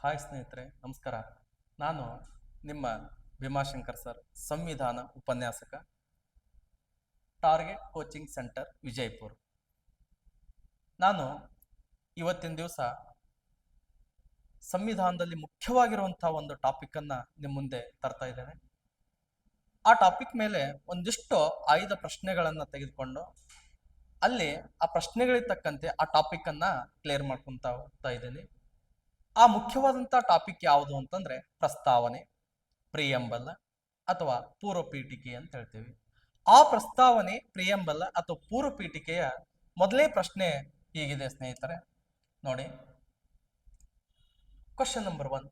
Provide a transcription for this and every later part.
Hi ಸ್ನೇಹಿತರೆ, ನಮಸ್ಕಾರ. ನಾನು ನಿಮ್ಮ ಭೀಮಾಶಂಕರ್ ಸರ್, ಸಂವಿಧಾನ ಉಪನ್ಯಾಸಕ, ಟಾರ್ಗೆಟ್ ಕೋಚಿಂಗ್ ಸೆಂಟರ್ ವಿಜಯಪುರ. ನಾನು ಇವತ್ತಿನ ದಿವಸ ಸಂವಿಧಾನದಲ್ಲಿ ಮುಖ್ಯವಾಗಿರುವಂತಹ ಒಂದು ಟಾಪಿಕ್ ನಿಮ್ಮ ಮುಂದೆ ತರ್ತಾ ಇದ್ದೇನೆ. ಆ ಟಾಪಿಕ್ ಮೇಲೆ ಒಂದಿಷ್ಟು ಆಯ್ದ ಪ್ರಶ್ನೆಗಳನ್ನು ತೆಗೆದುಕೊಂಡು ಅಲ್ಲಿ ಆ ಪ್ರಶ್ನೆಗಳಿಗೆ ತಕ್ಕಂತೆ ಆ ಟಾಪಿಕ್ ಕ್ಲಿಯರ್ ಮಾಡ್ಕೊಂತ ಹೋಗ್ತಾ ಇದ್ದೀನಿ. ಆ ಮುಖ್ಯವಾದಂಥ ಟಾಪಿಕ್ ಯಾವುದು ಅಂತಂದ್ರೆ ಪ್ರಸ್ತಾವನೆ, ಪ್ರಿಯಂಬಲ್ ಅಥವಾ ಪೂರ್ವ ಪೀಠಿಕೆ ಅಂತ ಹೇಳ್ತೀವಿ. ಆ ಪ್ರಸ್ತಾವನೆ, ಪ್ರಿಯಂಬಲ್ ಅಥವಾ ಪೂರ್ವ ಪೀಠಿಕೆಯ ಮೊದಲೇ ಪ್ರಶ್ನೆ ಹೀಗಿದೆ ಸ್ನೇಹಿತರೆ, ನೋಡಿ. Question number 1.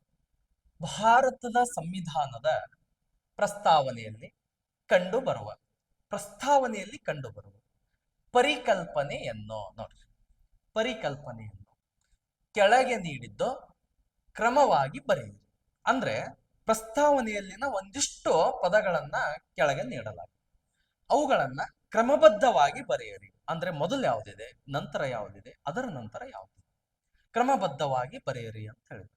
ಭಾರತದ ಸಂವಿಧಾನದ ಪ್ರಸ್ತಾವನೆಯಲ್ಲಿ ಕಂಡುಬರುವ ಪರಿಕಲ್ಪನೆಯನ್ನು ನೋಡಿ. ಪರಿಕಲ್ಪನೆಯನ್ನು ಕೆಳಗೆ ನೀಡಿದ್ದು ಕ್ರಮವಾಗಿ ಬರೆಯಿರಿ. ಅಂದ್ರೆ ಪ್ರಸ್ತಾವನೆಯಲ್ಲಿನ ಒಂದಿಷ್ಟು ಪದಗಳನ್ನ ಕೆಳಗೆ ನೀಡಲಾಗಿದೆ, ಅವುಗಳನ್ನ ಕ್ರಮಬದ್ಧವಾಗಿ ಬರೆಯಿರಿ. ಅಂದ್ರೆ ಮೊದಲು ಯಾವುದಿದೆ, ನಂತರ ಯಾವುದಿದೆ, ಅದರ ನಂತರ ಯಾವುದಿದೆ, ಕ್ರಮಬದ್ಧವಾಗಿ ಬರೆಯಿರಿ ಅಂತ ಹೇಳಿದ್ರು.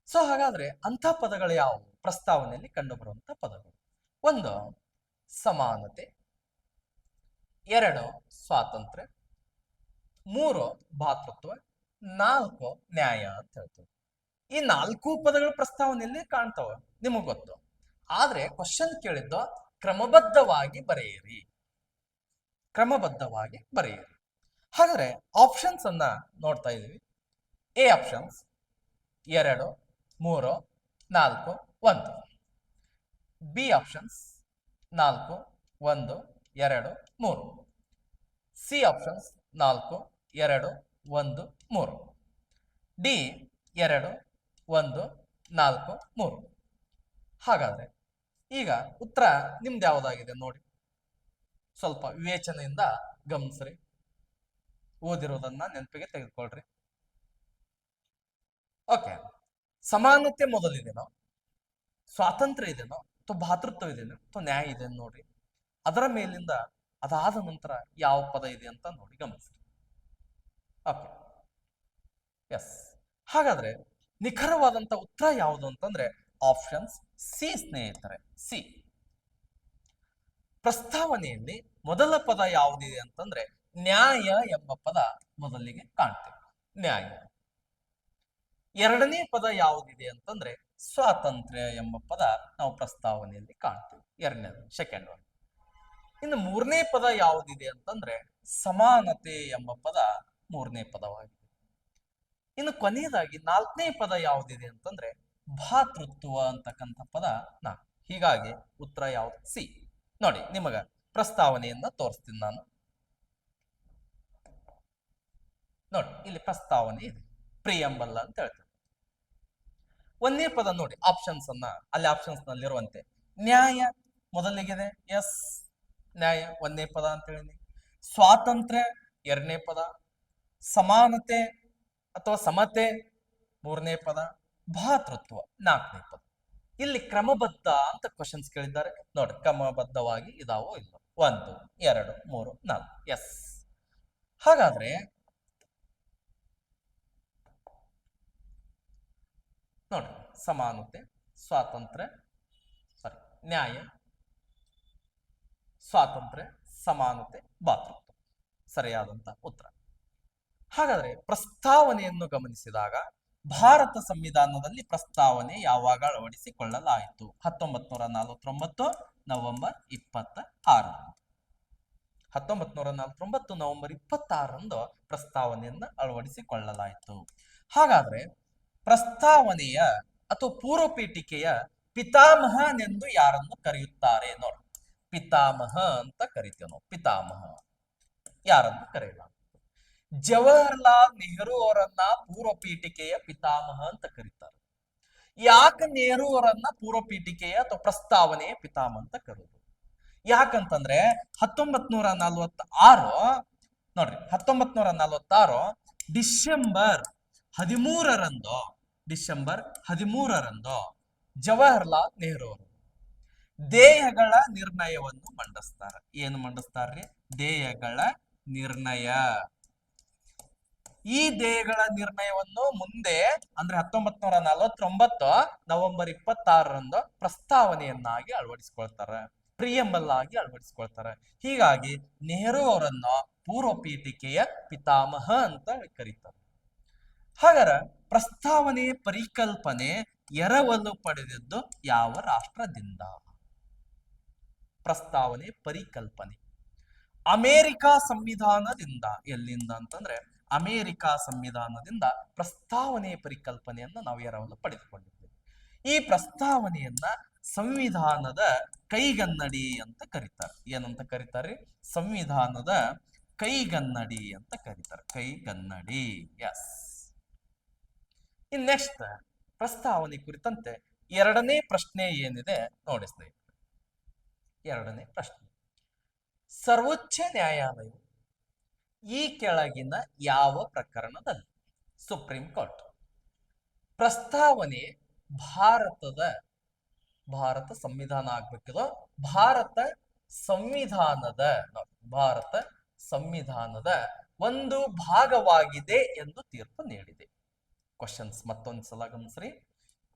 ಸೊ ಹಾಗಾದ್ರೆ ಅಂಥ ಪದಗಳು ಯಾವುವು ಪ್ರಸ್ತಾವನೆಯಲ್ಲಿ ಕಂಡು ಬರುವಂತ ಪದಗಳು? 1, ಸಮಾನತೆ. 2, ಸ್ವಾತಂತ್ರ್ಯ. 3, ಭಾತೃತ್ವ. 4, ನ್ಯಾಯ ಅಂತ ಹೇಳ್ತೀವಿ. ಈ 4 ಪದಗಳು ಪ್ರಸ್ತಾವನೆಯಲ್ಲಿ ಕಾಣ್ತವೆ, ನಿಮಗ್ ಗೊತ್ತು. ಆದ್ರೆ ಕ್ವಶನ್ ಕೇಳಿದ್ದು ಕ್ರಮಬದ್ಧವಾಗಿ ಬರೆಯಿರಿ, ಕ್ರಮಬದ್ಧವಾಗಿ ಬರೆಯಿರಿ. ಹಾಗಾದ್ರೆ ಆಪ್ಷನ್ಸ್ ನೋಡ್ತಾ ಇದೀವಿ. A options 2, 3, 4, 1. B options 4, 1, 2, 3. C options 4, 2, 1, 3. D 2, 1, 4, 3. ಹಾಗಾದ್ರೆ ಈಗ ಉತ್ತರ ನಿಮ್ದು ಯಾವುದಾಗಿದೆ ನೋಡಿ. ಸ್ವಲ್ಪ ವಿವೇಚನೆಯಿಂದ ಗಮನಿಸ್ರಿ, ಓದಿರೋದನ್ನ ನೆನಪಿಗೆ ತೆಗೆದುಕೊಳ್ರಿ. ಓಕೆ, ಸಮಾನತೆ ಮೊದಲಿದೆನೋ, ಸ್ವಾತಂತ್ರ್ಯ ಇದೆನೋ, ಅಥವಾ ಭಾತೃತ್ವ ಇದೆನೋ, ಅಥವಾ ನ್ಯಾಯ ಇದೆ ನೋಡ್ರಿ. ಅದರ ಮೇಲಿಂದ ಅದಾದ ನಂತರ ಯಾವ ಪದ ಇದೆ ಅಂತ ನೋಡಿ, ಗಮನಿಸ್ರಿ. Okay, S. ಹಾಗಾದ್ರೆ ನಿಖರವಾದಂತ ಉತ್ತರ ಯಾವುದು ಅಂತಂದ್ರೆ ಆಪ್ಷನ್ಸ್ ಸಿ ಸ್ನೇಹಿತರೆ, ಸಿ. ಪ್ರಸ್ತಾವನೆಯಲ್ಲಿ ಮೊದಲ ಪದ ಯಾವುದಿದೆ ಅಂತಂದ್ರೆ ನ್ಯಾಯ ಎಂಬ ಪದ ಮೊದಲಿಗೆ ಕಾಣ್ತೇವೆ, ನ್ಯಾಯ. ಎರಡನೇ ಪದ ಯಾವುದಿದೆ ಅಂತಂದ್ರೆ ಸ್ವಾತಂತ್ರ್ಯ ಎಂಬ ಪದ ನಾವು ಪ್ರಸ್ತಾವನೆಯಲ್ಲಿ ಕಾಣ್ತೇವೆ, ಎರಡನೇದು, ಸೆಕೆಂಡ್ ಒನ್. ಇನ್ನು ಮೂರನೇ ಪದ ಯಾವುದಿದೆ ಅಂತಂದ್ರೆ ಸಮಾನತೆ ಎಂಬ ಪದ ಮೂರನೇ ಪದವಾಗಿದೆ. ಇನ್ನು ಕೊನೆಯದಾಗಿ ನಾಲ್ಕನೇ ಪದ ಯಾವುದಿದೆ ಅಂತಂದ್ರೆ ಭಾತೃತ್ವ ಅಂತಕ್ಕಂಥ ಪದ 4. ಹೀಗಾಗಿ ಉತ್ತರ ಯಾವ್ದು? ಸಿ. ನೋಡಿ, ನಿಮಗ ಪ್ರಸ್ತಾವನೆಯನ್ನ ತೋರಿಸ್ತೀನಿ ನಾನು. ನೋಡಿ, ಇಲ್ಲಿ ಪ್ರಸ್ತಾವನೆ ಇದೆ, ಪ್ರಿಯಂಬಲ್ ಅಂತ ಹೇಳ್ತೇವೆ. ಒಂದೇ ಪದ ನೋಡಿ, ಆಪ್ಷನ್ಸ್ ಅಲ್ಲಿ ಆಪ್ಷನ್ಸ್ ನಲ್ಲಿರುವಂತೆ ನ್ಯಾಯ ಮೊದಲಿಗಿದೆ, ಎಸ್, ನ್ಯಾಯ ಒಂದನೇ ಪದ ಅಂತ ಹೇಳಿ. ಸ್ವಾತಂತ್ರ್ಯ ಎರಡನೇ ಪದ, ಸಮಾನತೆ ಅಥವಾ ಸಮತೆ ಮೂರನೇ ಪದ, ಭಾತೃತ್ವ ನಾಲ್ಕನೇ ಪದ. ಇಲ್ಲಿ ಕ್ರಮಬದ್ಧ ಅಂತ ಕ್ವಶನ್ಸ್ ಕೇಳಿದ್ದಾರೆ ನೋಡಿ, ಕ್ರಮಬದ್ಧವಾಗಿ ಇದಾವೋ ಇಲ್ಲ? 1, 2, 3, 4, ಎಸ್. ಹಾಗಾದ್ರೆ ನೋಡಿ, ಸಮಾನತೆ, ಸ್ವಾತಂತ್ರ್ಯ, ಸಾರಿ, ನ್ಯಾಯ, ಸ್ವಾತಂತ್ರ್ಯ, ಸಮಾನತೆ, ಭಾತೃತ್ವ ಸರಿಯಾದಂತ ಉತ್ತರ. ಹಾಗಾದ್ರೆ ಪ್ರಸ್ತಾವನೆಯನ್ನು ಗಮನಿಸಿದಾಗ ಭಾರತ ಸಂವಿಧಾನದಲ್ಲಿ ಪ್ರಸ್ತಾವನೆ ಯಾವಾಗ ಅಳವಡಿಸಿಕೊಳ್ಳಲಾಯಿತು? 1949 ನವೆಂಬರ್ 26. 1949 ನವೆಂಬರ್ 26ರಂದು ಪ್ರಸ್ತಾವನೆಯನ್ನು ಅಳವಡಿಸಿಕೊಳ್ಳಲಾಯಿತು. ಹಾಗಾದ್ರೆ ಪ್ರಸ್ತಾವನೆಯ ಅಥವಾ ಪೂರ್ವ ಪೀಠಿಕೆಯ ಪಿತಾಮಹನೆಂದು ಯಾರನ್ನು ಕರೆಯುತ್ತಾರೆ? ನೋಡಿ, ಪಿತಾಮಹ ಅಂತ ಕರಿತೇವೆ ನಾವು. ಪಿತಾಮಹ ಯಾರನ್ನು ಕರೆಯಲಾಗ್ತದೆ? ಜವಾಹರ್ಲಾಲ್ ನೆಹರು ಅವರನ್ನ ಪೂರ್ವ ಪೀಠಿಕೆಯ ಪಿತಾಮಹ ಅಂತ ಕರೀತಾರೆ. ಯಾಕೆ ನೆಹರು ಅವರನ್ನ ಪೂರ್ವ ಪೀಠಿಕೆಯ ಅಥವಾ ಪ್ರಸ್ತಾವನೆಯ ಪಿತಾಮಹ ಅಂತ ಕರೆಯೋದು? ಯಾಕಂತಂದ್ರೆ 1946 ನೋಡ್ರಿ, 1946 ಡಿಸೆಂಬರ್ 13ರಂದು ಜವಾಹರ್ಲಾಲ್ ನೆಹರು ಅವರು ದೇಹಗಳ ನಿರ್ಣಯವನ್ನು ಮಂಡಿಸ್ತಾರೆ. ಏನು ಮಂಡಿಸ್ತಾರ್ರಿ? ದೇಹಗಳ ನಿರ್ಣಯ. ಈ ಧ್ಯೇಯಗಳ ನಿರ್ಣಯವನ್ನು ಮುಂದೆ ಅಂದ್ರೆ 1949 ನವೆಂಬರ್ 26ರಂದು ಪ್ರಸ್ತಾವನೆಯನ್ನಾಗಿ ಅಳವಡಿಸಿಕೊಳ್ತಾರೆ, ಪ್ರಿಯಂಬಲ್ ಆಗಿ ಅಳವಡಿಸಿಕೊಳ್ತಾರೆ. ಹೀಗಾಗಿ ನೆಹರು ಅವರನ್ನ ಪೂರ್ವ ಪೀಠಿಕೆಯ ಪಿತಾಮಹ ಅಂತ ಕರೀತಾರೆ. ಹಾಗಾದ್ರೆ ಪ್ರಸ್ತಾವನೆ ಪರಿಕಲ್ಪನೆ ಎರವಲು ಪಡೆದಿದ್ದು ಯಾವ ರಾಷ್ಟ್ರದಿಂದ? ಪ್ರಸ್ತಾವನೆ ಪರಿಕಲ್ಪನೆ ಅಮೆರಿಕ ಸಂವಿಧಾನದಿಂದ. ಎಲ್ಲಿಂದ ಅಂತಂದ್ರೆ ಅಮೆರಿಕ ಸಂವಿಧಾನದಿಂದ ಪ್ರಸ್ತಾವನೆ ಪರಿಕಲ್ಪನೆಯನ್ನು ನಾವು ಎರವಲು ಪಡೆದುಕೊಂಡಿದ್ದೇವೆ. ಈ ಪ್ರಸ್ತಾವನೆಯನ್ನ ಸಂವಿಧಾನದ ಕೈಗನ್ನಡಿ ಅಂತ ಕರೀತಾರೆ. ಏನಂತ ಕರೀತಾರೆ? ಸಂವಿಧಾನದ ಕೈಗನ್ನಡಿ ಅಂತ ಕರೀತಾರೆ. ಕೈಗನ್ನಡಿ. ಎಸ್. ಇನ್ ನೆಕ್ಸ್ಟ್ ಪ್ರಸ್ತಾವನೆ ಕುರಿತಂತೆ ಎರಡನೇ ಪ್ರಶ್ನೆ ಏನಿದೆ ನೋಡಿ ಸ್ನೇಹಿತರೆ. ಎರಡನೇ ಪ್ರಶ್ನೆ, ಸರ್ವೋಚ್ಚ ನ್ಯಾಯಾಲಯವು ಈ ಕೆಳಗಿನ ಯಾವ ಪ್ರಕರಣದಲ್ಲಿ, ಸುಪ್ರೀಂ ಕೋರ್ಟ್, ಪ್ರಸ್ತಾವನೆ ಭಾರತ ಸಂವಿಧಾನ ಆಗ್ಬೇಕಿದೋ ಭಾರತ ಸಂವಿಧಾನದ ಒಂದು ಭಾಗವಾಗಿದೆ ಎಂದು ತೀರ್ಪು ನೀಡಿದೆ. ಕ್ವಶನ್ಸ್ ಮತ್ತೊಂದ್ಸಲ ಗಮನಿಸ್ರಿ.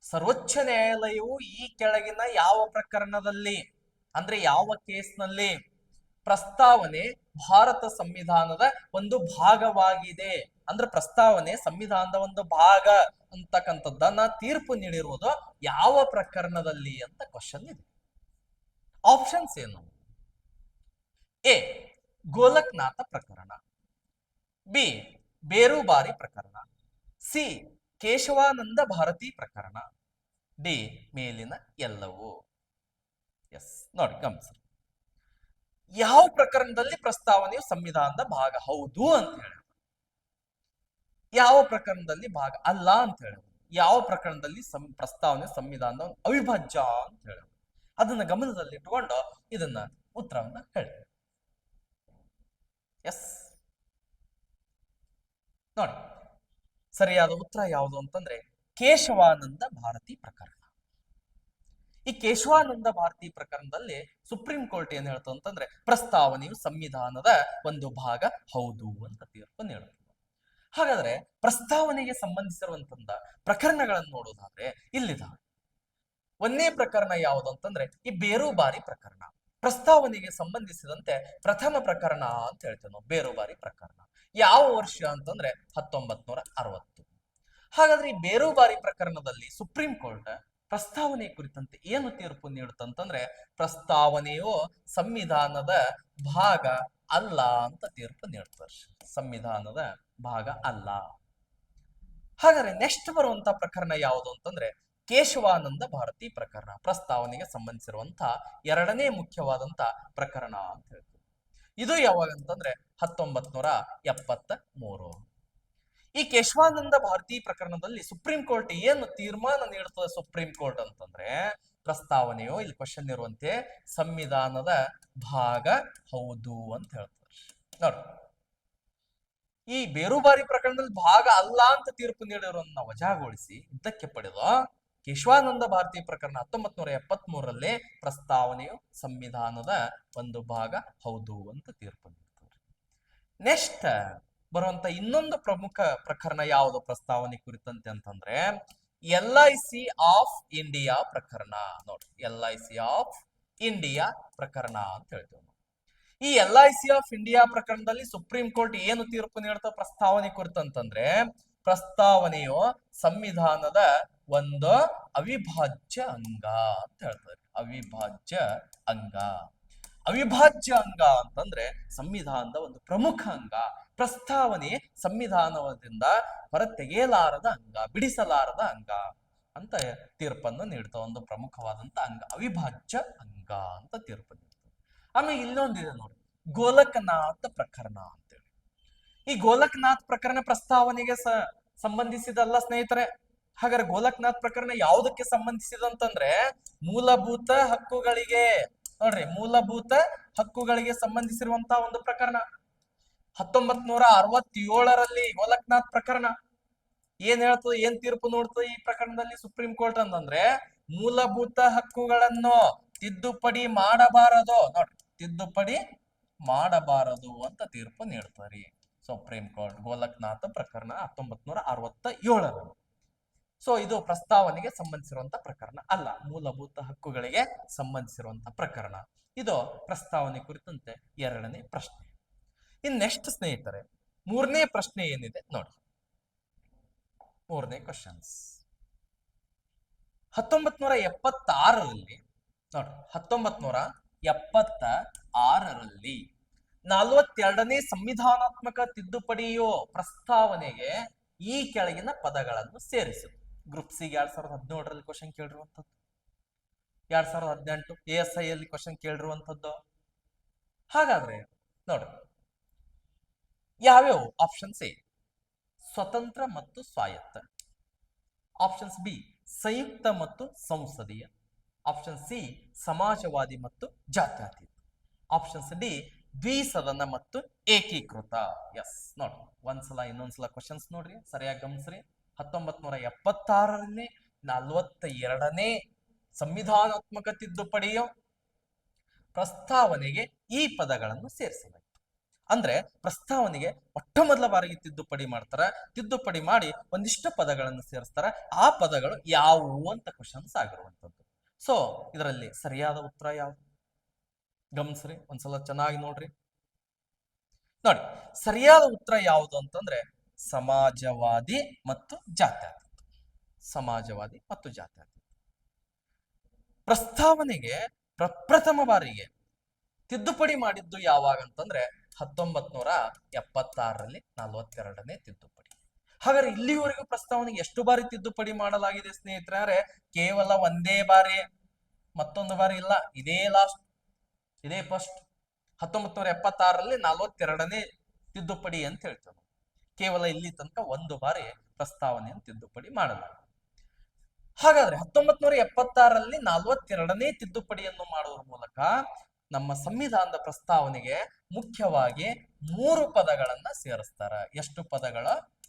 ಸರ್ವೋಚ್ಚ ನ್ಯಾಯಾಲಯವು ಈ ಕೆಳಗಿನ ಯಾವ ಪ್ರಕರಣದಲ್ಲಿ ಅಂದ್ರೆ ಯಾವ ಕೇಸ್ನಲ್ಲಿ ಪ್ರಸ್ತಾವನೆ ಭಾರತ ಸಂವಿಧಾನದ ಒಂದು ಭಾಗವಾಗಿದೆ ಅಂದ್ರೆ ಪ್ರಸ್ತಾವನೆ ಸಂವಿಧಾನದ ಒಂದು ಭಾಗ ಅಂತಕ್ಕಂಥದ್ದನ್ನ ತೀರ್ಪು ನೀಡಿರುವುದು ಯಾವ ಪ್ರಕರಣದಲ್ಲಿ ಅಂತ ಕ್ವಶನ್ ಇದೆ. ಆಪ್ಷನ್ಸ್ ಏನು? ಎ, ಗೋಲಕ್ನಾಥ ಪ್ರಕರಣ. ಬಿ, ಬೇರುಬಾರಿ ಪ್ರಕರಣ. ಸಿ, ಕೇಶವಾನಂದ ಭಾರತಿ ಪ್ರಕರಣ. ಡಿ, ಮೇಲಿನ ಎಲ್ಲವೂ. ಎಸ್, ನೋಡಿ ಗಮನಿಸಿ. ಯಾವ ಪ್ರಕರಣದಲ್ಲಿ ಪ್ರಸ್ತಾವನೆಯು ಸಂವಿಧಾನದ ಭಾಗ ಹೌದು ಅಂತ ಹೇಳಿದ್ರು, ಯಾವ ಪ್ರಕರಣದಲ್ಲಿ ಭಾಗ ಅಲ್ಲ ಅಂತ ಹೇಳಿದ್ರು, ಯಾವ ಪ್ರಕರಣದಲ್ಲಿ ಪ್ರಸ್ತಾವನೆ ಸಂವಿಧಾನದ ಅವಿಭಾಜ್ಯ ಅಂತ ಹೇಳಿದ್ರು. ಅದನ್ನ ಗಮನದಲ್ಲಿಟ್ಟುಕೊಂಡು ಇದನ್ನ ಉತ್ತರವನ್ನ ಹೇಳಿ. ಎಸ್, ನೋಡಿ ಸರಿಯಾದ ಉತ್ತರ ಯಾವುದು ಅಂತಂದ್ರೆ ಕೇಶವಾನಂದ ಭಾರತಿ ಪ್ರಕರಣ. ಈ ಕೇಶವಾನಂದ ಭಾರತಿ ಪ್ರಕರಣದಲ್ಲಿ ಸುಪ್ರೀಂ ಕೋರ್ಟ್ ಏನ್ ಹೇಳ್ತು ಅಂತಂದ್ರೆ ಪ್ರಸ್ತಾವನೆಯು ಸಂವಿಧಾನದ ಒಂದು ಭಾಗ ಹೌದು ಅಂತ ತೀರ್ಪು ನೀಡುತ್ತೆ. ಹಾಗಾದ್ರೆ ಪ್ರಸ್ತಾವನೆಗೆ ಸಂಬಂಧಿಸಿರುವಂತ ಪ್ರಕರಣಗಳನ್ನು ನೋಡೋದಾದ್ರೆ ಇಲ್ಲಿದ್ದಾವೆ. ಒಂದೇ ಪ್ರಕರಣ ಯಾವುದು ಅಂತಂದ್ರೆ ಈ ಬೇರುಬಾರಿ ಪ್ರಕರಣ. ಪ್ರಸ್ತಾವನೆಗೆ ಸಂಬಂಧಿಸಿದಂತೆ ಪ್ರಥಮ ಪ್ರಕರಣ ಅಂತ ಹೇಳ್ತೇವೆ ನಾವು, ಬೇರುಬಾರಿ ಪ್ರಕರಣ. ಯಾವ ವರ್ಷ ಅಂತಂದ್ರೆ 1960. ಹಾಗಾದ್ರೆ ಈ ಬೇರುಬಾರಿ ಪ್ರಕರಣದಲ್ಲಿ ಸುಪ್ರೀಂ ಕೋರ್ಟ್ ಪ್ರಸ್ತಾವನೆ ಕುರಿತಂತೆ ಏನು ತೀರ್ಪು ನೀಡುತ್ತಂತಂದ್ರೆ ಪ್ರಸ್ತಾವನೆಯು ಸಂವಿಧಾನದ ಭಾಗ ಅಲ್ಲ ಅಂತ ತೀರ್ಪು ನೀಡ್ತಾರೆ. ಸಂವಿಧಾನದ ಭಾಗ ಅಲ್ಲ. ಹಾಗಾದ್ರೆ ನೆಕ್ಸ್ಟ್ ಬರುವಂತ ಪ್ರಕರಣ ಯಾವುದು ಅಂತಂದ್ರೆ ಕೇಶವಾನಂದ ಭಾರತಿ ಪ್ರಕರಣ. ಪ್ರಸ್ತಾವನೆಗೆ ಸಂಬಂಧಿಸಿರುವಂತಹ ಎರಡನೇ ಮುಖ್ಯವಾದಂತ ಪ್ರಕರಣ ಅಂತ ಹೇಳ್ತೀವಿ. ಇದು ಯಾವಾಗ ಅಂತಂದ್ರೆ 1973. ಈ ಕೇಶವಾನಂದ ಭಾರತಿ ಪ್ರಕರಣದಲ್ಲಿ ಸುಪ್ರೀಂ ಕೋರ್ಟ್ ಏನು ತೀರ್ಮಾನ ನೀಡುತ್ತದೆ ಸುಪ್ರೀಂ ಕೋರ್ಟ್ ಅಂತಂದ್ರೆ ಪ್ರಸ್ತಾವನೆಯು ಇಲ್ಲಿ ಕ್ವಶನ್ ಇರುವಂತೆ ಸಂವಿಧಾನದ ಭಾಗ ಹೌದು ಅಂತ ಹೇಳ್ತಾರೆ. ನೋಡಿ, ಈ ಬೇರುಬಾರಿ ಪ್ರಕರಣದಲ್ಲಿ ಭಾಗ ಅಲ್ಲ ಅಂತ ತೀರ್ಪು ನೀಡಿರೋನ್ನ ವಜಾಗೊಳಿಸಿ ಇದಕ್ಕೆ ಪಡೆದ ಕೇಶವಾನಂದ ಭಾರತಿ ಪ್ರಕರಣ 1973ರಲ್ಲಿ ಪ್ರಸ್ತಾವನೆಯು ಸಂವಿಧಾನದ ಒಂದು ಭಾಗ ಹೌದು ಅಂತ ತೀರ್ಪು ನೀಡ್ತಾರೆ. ನೆಕ್ಸ್ಟ್ ಬರುವಂತ ಇನ್ನೊಂದು ಪ್ರಮುಖ ಪ್ರಕರಣ ಯಾವುದು ಪ್ರಸ್ತಾವನೆ ಕುರಿತಂತೆ ಅಂತಂದ್ರೆ LIC ಆಫ್ ಇಂಡಿಯಾ ಪ್ರಕರಣ. ನೋಡಿ, LIC ಆಫ್ ಇಂಡಿಯಾ ಪ್ರಕರಣ ಅಂತ ಹೇಳ್ತೇವೆ. ಈ LIC ಆಫ್ ಇಂಡಿಯಾ ಪ್ರಕರಣದಲ್ಲಿ ಸುಪ್ರೀಂ ಕೋರ್ಟ್ ಏನು ತೀರ್ಪು ನೀಡುತ್ತೆ ಪ್ರಸ್ತಾವನೆ ಕುರಿತಂತಂದ್ರೆ ಪ್ರಸ್ತಾವನೆಯು ಸಂವಿಧಾನದ ಒಂದು ಅವಿಭಾಜ್ಯ ಅಂಗ ಅಂತ ಹೇಳ್ತಾರೆ. ಅವಿಭಾಜ್ಯ ಅಂಗ. ಅವಿಭಾಜ್ಯ ಅಂಗ ಅಂತಂದ್ರೆ ಸಂವಿಧಾನದ ಒಂದು ಪ್ರಮುಖ ಅಂಗ. ಪ್ರಸ್ತಾವನೆ ಸಂವಿಧಾನದಿಂದ ಹೊರತೆಗೆಯಲಾರದ ಅಂಗ, ಬಿಡಿಸಲಾರದ ಅಂಗ ಅಂತ ತೀರ್ಪನ್ನು ನೀಡ್ತಾ ಒಂದು ಪ್ರಮುಖವಾದಂತ ಅಂಗ, ಅವಿಭಾಜ್ಯ ಅಂಗ ಅಂತ ತೀರ್ಪು ನೀಡ್ತಾರೆ. ಆಮೇಲೆ ಇನ್ನೊಂದಿದೆ ನೋಡಿ, ಗೋಲಕನಾಥ ಪ್ರಕರಣ ಅಂತೇಳಿ. ಈ ಗೋಲಕನಾಥ್ ಪ್ರಕರಣ ಪ್ರಸ್ತಾವನೆಗೆ ಸಂಬಂಧಿಸಿದಲ್ಲ ಸ್ನೇಹಿತರೆ. ಹಾಗಾದ್ರೆ ಗೋಲಕನಾಥ್ ಪ್ರಕರಣ ಯಾವುದಕ್ಕೆ ಸಂಬಂಧಿಸಿದಂತಂದ್ರೆ ಮೂಲಭೂತ ಹಕ್ಕುಗಳಿಗೆ. ನೋಡ್ರಿ, ಮೂಲಭೂತ ಹಕ್ಕುಗಳಿಗೆ ಸಂಬಂಧಿಸಿರುವಂತಹ ಒಂದು ಪ್ರಕರಣ. 1967ರಲ್ಲಿ ಗೋಲಕನಾಥ್ ಪ್ರಕರಣ ಏನ್ ಹೇಳ್ತದೆ, ಏನ್ ತೀರ್ಪು ನೋಡ್ತದೆ ಈ ಪ್ರಕರಣದಲ್ಲಿ ಸುಪ್ರೀಂ ಕೋರ್ಟ್ ಅಂತಂದ್ರೆ ಮೂಲಭೂತ ಹಕ್ಕುಗಳನ್ನು ತಿದ್ದುಪಡಿ ಮಾಡಬಾರದು. ನೋಡ್ರಿ, ತಿದ್ದುಪಡಿ ಮಾಡಬಾರದು ಅಂತ ತೀರ್ಪು ನೀಡ್ತಾರೆ ಸುಪ್ರೀಂ ಕೋರ್ಟ್ ಗೋಲಕ್ನಾಥ ಪ್ರಕರಣ 1967. ಸೊ ಇದು ಪ್ರಸ್ತಾವನೆಗೆ ಸಂಬಂಧಿಸಿರುವಂತ ಪ್ರಕರಣ ಅಲ್ಲ, ಮೂಲಭೂತ ಹಕ್ಕುಗಳಿಗೆ ಸಂಬಂಧಿಸಿರುವಂತ ಪ್ರಕರಣ. ಇದು ಪ್ರಸ್ತಾವನೆ ಕುರಿತಂತೆ 2ನೇ ಪ್ರಶ್ನೆ. ಇನ್ ನೆಕ್ಸ್ಟ್ ಸ್ನೇಹಿತರೆ, 3ನೇ ಪ್ರಶ್ನೆ ಏನಿದೆ ನೋಡಿ. 3ನೇ ಕ್ವಶನ್ಸ್ 1976ರಲ್ಲಿ ನೋಡಿ, 1976ರಲ್ಲಿ 42ನೇ ಸಂವಿಧಾನಾತ್ಮಕ ತಿದ್ದುಪಡಿಯೋ ಪ್ರಸ್ತಾವನೆಗೆ ಈ ಕೆಳಗಿನ ಪದಗಳನ್ನು ಸೇರಿಸಿತು. ಗ್ರೂಪ್ ಸಿ 2017ರಲ್ಲಿ ಕ್ವಶನ್ ಕೇಳಿರುವಂತದ್ದು, 2018 ASI ಅಲ್ಲಿ ಕ್ವಶನ್ ಕೇಳಿರುವಂತದ್ದು. ಹಾಗಾದ್ರೆ ನೋಡಿ ಯಾವ್ಯಾವ ಆಪ್ಷನ್ಸ್ ಎ ಸ್ವತಂತ್ರ ಮತ್ತು ಸ್ವಾಯತ್ತ, ಆಪ್ಷನ್ಸ್ ಬಿ ಸಂಯುಕ್ತ ಮತ್ತು ಸಂಸದೀಯ, ಆಪ್ಷನ್ ಸಿ ಸಮಾಜವಾದಿ ಮತ್ತು ಜಾತ್ಯತೀತ, ಆಪ್ಷನ್ಸ್ ಡಿ ದ್ವಿಸದನ ಮತ್ತು ಏಕೀಕೃತ. ಎಸ್ ನೋಡಿ, ಒಂದ್ಸಲ ಇನ್ನೊಂದ್ಸಲ ಕ್ವಶನ್ಸ್ ನೋಡ್ರಿ, ಸರಿಯಾಗಿ ಗಮನಿಸ್ರಿ. 1976ರಲ್ಲಿ 42ನೇ ಸಂವಿಧಾನಾತ್ಮಕ ತಿದ್ದುಪಡಿಯ ಪ್ರಸ್ತಾವನೆಗೆ ಈ ಪದಗಳನ್ನು ಸೇರಿಸಲಾಯಿತು. ಅಂದ್ರೆ ಪ್ರಸ್ತಾವನೆಗೆ ಮೊಟ್ಟ ಮೊದಲ ಬಾರಿಗೆ ತಿದ್ದುಪಡಿ ಮಾಡ್ತಾರ, ತಿದ್ದುಪಡಿ ಮಾಡಿ ಒಂದಿಷ್ಟು ಪದಗಳನ್ನು ಸೇರಿಸ್ತಾರ. ಆ ಪದಗಳು ಯಾವುವು ಅಂತ ಕ್ವಶನ್ಸ್ ಆಗಿರುವಂತದ್ದು. ಸೊ ಇದರಲ್ಲಿ ಸರಿಯಾದ ಉತ್ತರ ಯಾವುದು ಗಮನಿಸ್ರಿ, ಒಂದ್ಸಲ ಚೆನ್ನಾಗಿ ನೋಡ್ರಿ. ನೋಡಿ ಸರಿಯಾದ ಉತ್ತರ ಯಾವುದು ಅಂತಂದ್ರೆ ಸಮಾಜವಾದಿ ಮತ್ತು ಜಾತ್ಯತೀತ. ಸಮಾಜವಾದಿ ಮತ್ತು ಜಾತ್ಯತೀತ ಪ್ರಸ್ತಾವನೆಗೆ ಪ್ರಪ್ರಥಮ ಬಾರಿಗೆ ತಿದ್ದುಪಡಿ ಮಾಡಿದ್ದು ಯಾವಾಗ ಅಂತಂದ್ರೆ 1976ರಲ್ಲಿ 42ನೇ ತಿದ್ದುಪಡಿ. ಹಾಗಾದ್ರೆ ಇಲ್ಲಿವರೆಗೂ ಪ್ರಸ್ತಾವನೆಗೆ ಎಷ್ಟು ಬಾರಿ ತಿದ್ದುಪಡಿ ಮಾಡಲಾಗಿದೆ ಸ್ನೇಹಿತರೆ? ಕೇವಲ ಒಂದೇ ಬಾರಿ, ಮತ್ತೊಂದು ಬಾರಿ ಇಲ್ಲ. ಇದೇ ಲಾಸ್ಟ್, ಇದೇ ಫಸ್ಟ್. 1976ರಲ್ಲಿ 42ನೇ ತಿದ್ದುಪಡಿ ಅಂತ ಹೇಳ್ತೇವೆ. ಕೇವಲ ಇಲ್ಲಿ ತನಕ ಒಂದು ಬಾರಿ ಪ್ರಸ್ತಾವನೆಯನ್ನು ತಿದ್ದುಪಡಿ ಮಾಡಲಾಗಿದೆ. ಹಾಗಾದ್ರೆ 1976ರಲ್ಲಿ 42ನೇ ತಿದ್ದುಪಡಿಯನ್ನು ಮಾಡುವ ಮೂಲಕ ನಮ್ಮ ಸಂವಿಧಾನದ ಪ್ರಸ್ತಾವನೆಗೆ ಮುಖ್ಯವಾಗಿ 3 ಪದಗಳನ್ನ ಸೇರಿಸ್ತಾರ. ಎಷ್ಟು ಪದಗಳ?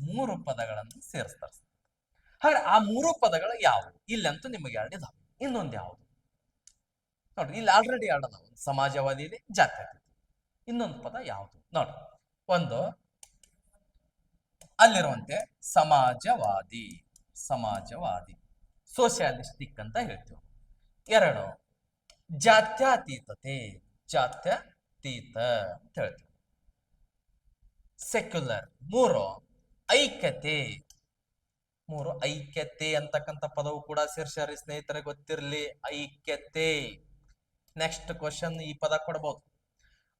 3 ಪದಗಳನ್ನು ಸೇರಿಸ್ತಾರ. ಹಾಗಾದ್ರೆ ಆ 3 ಪದಗಳು ಯಾವುವು? ಇಲ್ಲಂತೂ ನಿಮಗೆ 2 ಇದಾವೆ. ಇನ್ನೊಂದು ಯಾವುದು ನೋಡ್ರಿ, ಇಲ್ಲಿ ಆಲ್ರೆಡಿ 2 ಅದಾವ. ಸಮಾಜವಾದಿ ಇದೆ, ಜಾತ್ಯತೀತ. ಇನ್ನೊಂದು ಪದ ಯಾವುದು ನೋಡಿ. ಒಂದು ಅಲ್ಲಿರುವಂತೆ ಸಮಾಜವಾದಿ, ಸಮಾಜವಾದಿ ಸೋಷಿಯಾಲಿಸ್ಟಿಕ್ ಅಂತ ಹೇಳ್ತೀವಿ. 2 ಜಾತ್ಯತೀತತೆ, ಜಾತ್ಯತೀತ ಅಂತ ಹೇಳ್ತೀವಿ. ಸೆಕ್ಯುಲರ್. 3 ಐಕ್ಯತೆ. 3 ಐಕ್ಯತೆ ಅಂತಕ್ಕಂಥ ಪದವು ಕೂಡ ಸೇರ್ಸಾರಿ ಸ್ನೇಹಿತರೆ, ಗೊತ್ತಿರಲಿ. ಐಕ್ಯತೆ. ನೆಕ್ಸ್ಟ್ ಕ್ವಶನ್ ಈ ಪದ ಕೊಡಬಹುದು,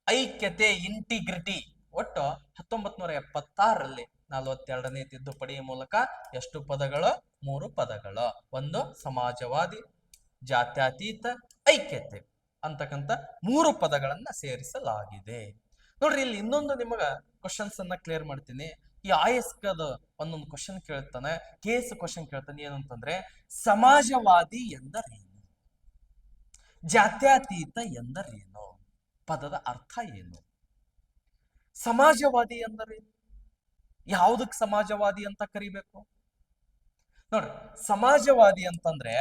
ಐಕ್ಯತೆ, ಇಂಟಿಗ್ರಿಟಿ. ಒಟ್ಟು 1976ರಲ್ಲಿ 42ನೇ ತಿದ್ದುಪಡಿಯ ಮೂಲಕ ಎಷ್ಟು ಪದಗಳು? 3 ಪದಗಳು. ಒಂದು ಸಮಾಜವಾದಿ, ಜಾತ್ಯತೀತ, ಐಕ್ಯತೆ ಅಂತಕ್ಕಂಥ 3 ಪದಗಳನ್ನ ಸೇರಿಸಲಾಗಿದೆ. ನೋಡ್ರಿ, ಇಲ್ಲಿ ಇನ್ನೊಂದು ನಿಮಗ ಕ್ವಶನ್ಸ್ ಅನ್ನ ಕ್ಲಿಯರ್ ಮಾಡ್ತೀನಿ. ಈ ಆಯಸ್ಕದ ಒಂದೊಂದು ಕ್ವಶನ್ ಕೇಳ್ತಾನೆ, ಕೇಸ್ ಕ್ವಶನ್ ಕೇಳ್ತಾನೆ. ಏನಂತಂದ್ರೆ ಸಮಾಜವಾದಿ ಎಂದರೇನು, ಜಾತ್ಯತೀತ ಎಂದರೇನು, ಪದದ ಅರ್ಥ ಏನು? ಸಮಾಜವಾದಿ ಎಂದರೇನು? ಯಾವುದಕ್ಕೆ ಸಮಾಜವಾದಿ ಅಂತ ಕರಿಬೇಕು ನೋಡ್ರಿ. ಸಮಾಜವಾದಿ ಅಂತಂದ್ರೆ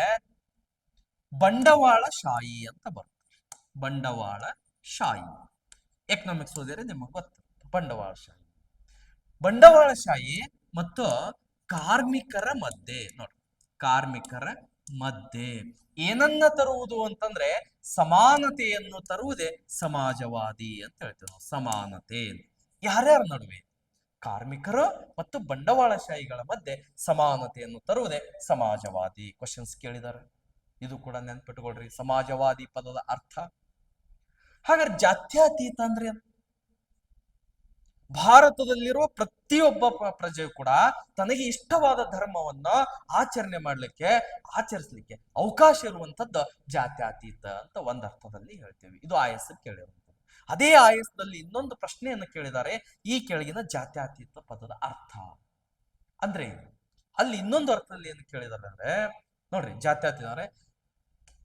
ಬಂಡವಾಳಶಾಹಿ ಅಂತ ಬರುತ್ತೆ. ಬಂಡವಾಳಶಾಹಿ ಎಕನಾಮಿಕ್ಸ್ ಓದಿದ್ರೆ ನಿಮಗೆ ಗೊತ್ತು. ಬಂಡವಾಳಶಾಹಿ, ಬಂಡವಾಳಶಾಹಿ ಮತ್ತು ಕಾರ್ಮಿಕರ ಮಧ್ಯೆ ನೋಡ್ರಿ, ಕಾರ್ಮಿಕರ ಮಧ್ಯೆ ಏನನ್ನ ತರುವುದು ಅಂತಂದ್ರೆ ಸಮಾನತೆಯನ್ನು ತರುವುದೇ ಸಮಾಜವಾದಿ ಅಂತ ಹೇಳ್ತೇವೆ ನಾವು. ಸಮಾನತೆ ಯಾರ್ಯಾರ ನಡುವೆ? ಕಾರ್ಮಿಕರು ಮತ್ತು ಬಂಡವಾಳಶಾಹಿಗಳ ಮಧ್ಯೆ ಸಮಾನತೆಯನ್ನು ತರುವುದೇ ಸಮಾಜವಾದಿ. ಕ್ವಶನ್ಸ್ ಕೇಳಿದಾರೆ, ಇದು ಕೂಡ ನೆನ್ಪಿಟ್ಕೊಳ್ರಿ, ಸಮಾಜವಾದಿ ಪದದ ಅರ್ಥ. ಹಾಗಾದ್ರೆ ಜಾತ್ಯತೀತ ಅಂದ್ರೆ ಭಾರತದಲ್ಲಿರುವ ಪ್ರತಿಯೊಬ್ಬ ಪ್ರಜೆಯು ಕೂಡ ತನಗೆ ಇಷ್ಟವಾದ ಧರ್ಮವನ್ನ ಆಚರಿಸಲಿಕ್ಕೆ ಅವಕಾಶ ಇರುವಂತದ್ದು ಜಾತ್ಯತೀತ ಅಂತ ಒಂದರ್ಥದಲ್ಲಿ ಹೇಳ್ತೇವೆ. ಇದು ಆಯಸ್ ಕೇಳಿರುವಂಥದ್ದು. ಅದೇ ಆಯಸ್ದಲ್ಲಿ ಇನ್ನೊಂದು ಪ್ರಶ್ನೆಯನ್ನು ಕೇಳಿದ್ದಾರೆ, ಈ ಕೆಳಗಿನ ಜಾತ್ಯತೀತ ಪದದ ಅರ್ಥ ಅಂದ್ರೆ ಅಲ್ಲಿ ಇನ್ನೊಂದು ಅರ್ಥದಲ್ಲಿ ಏನು ಕೇಳಿದ್ದಾರೆ ಅಂದ್ರೆ ನೋಡ್ರಿ, ಜಾತ್ಯತೀತ ಅಂದ್ರೆ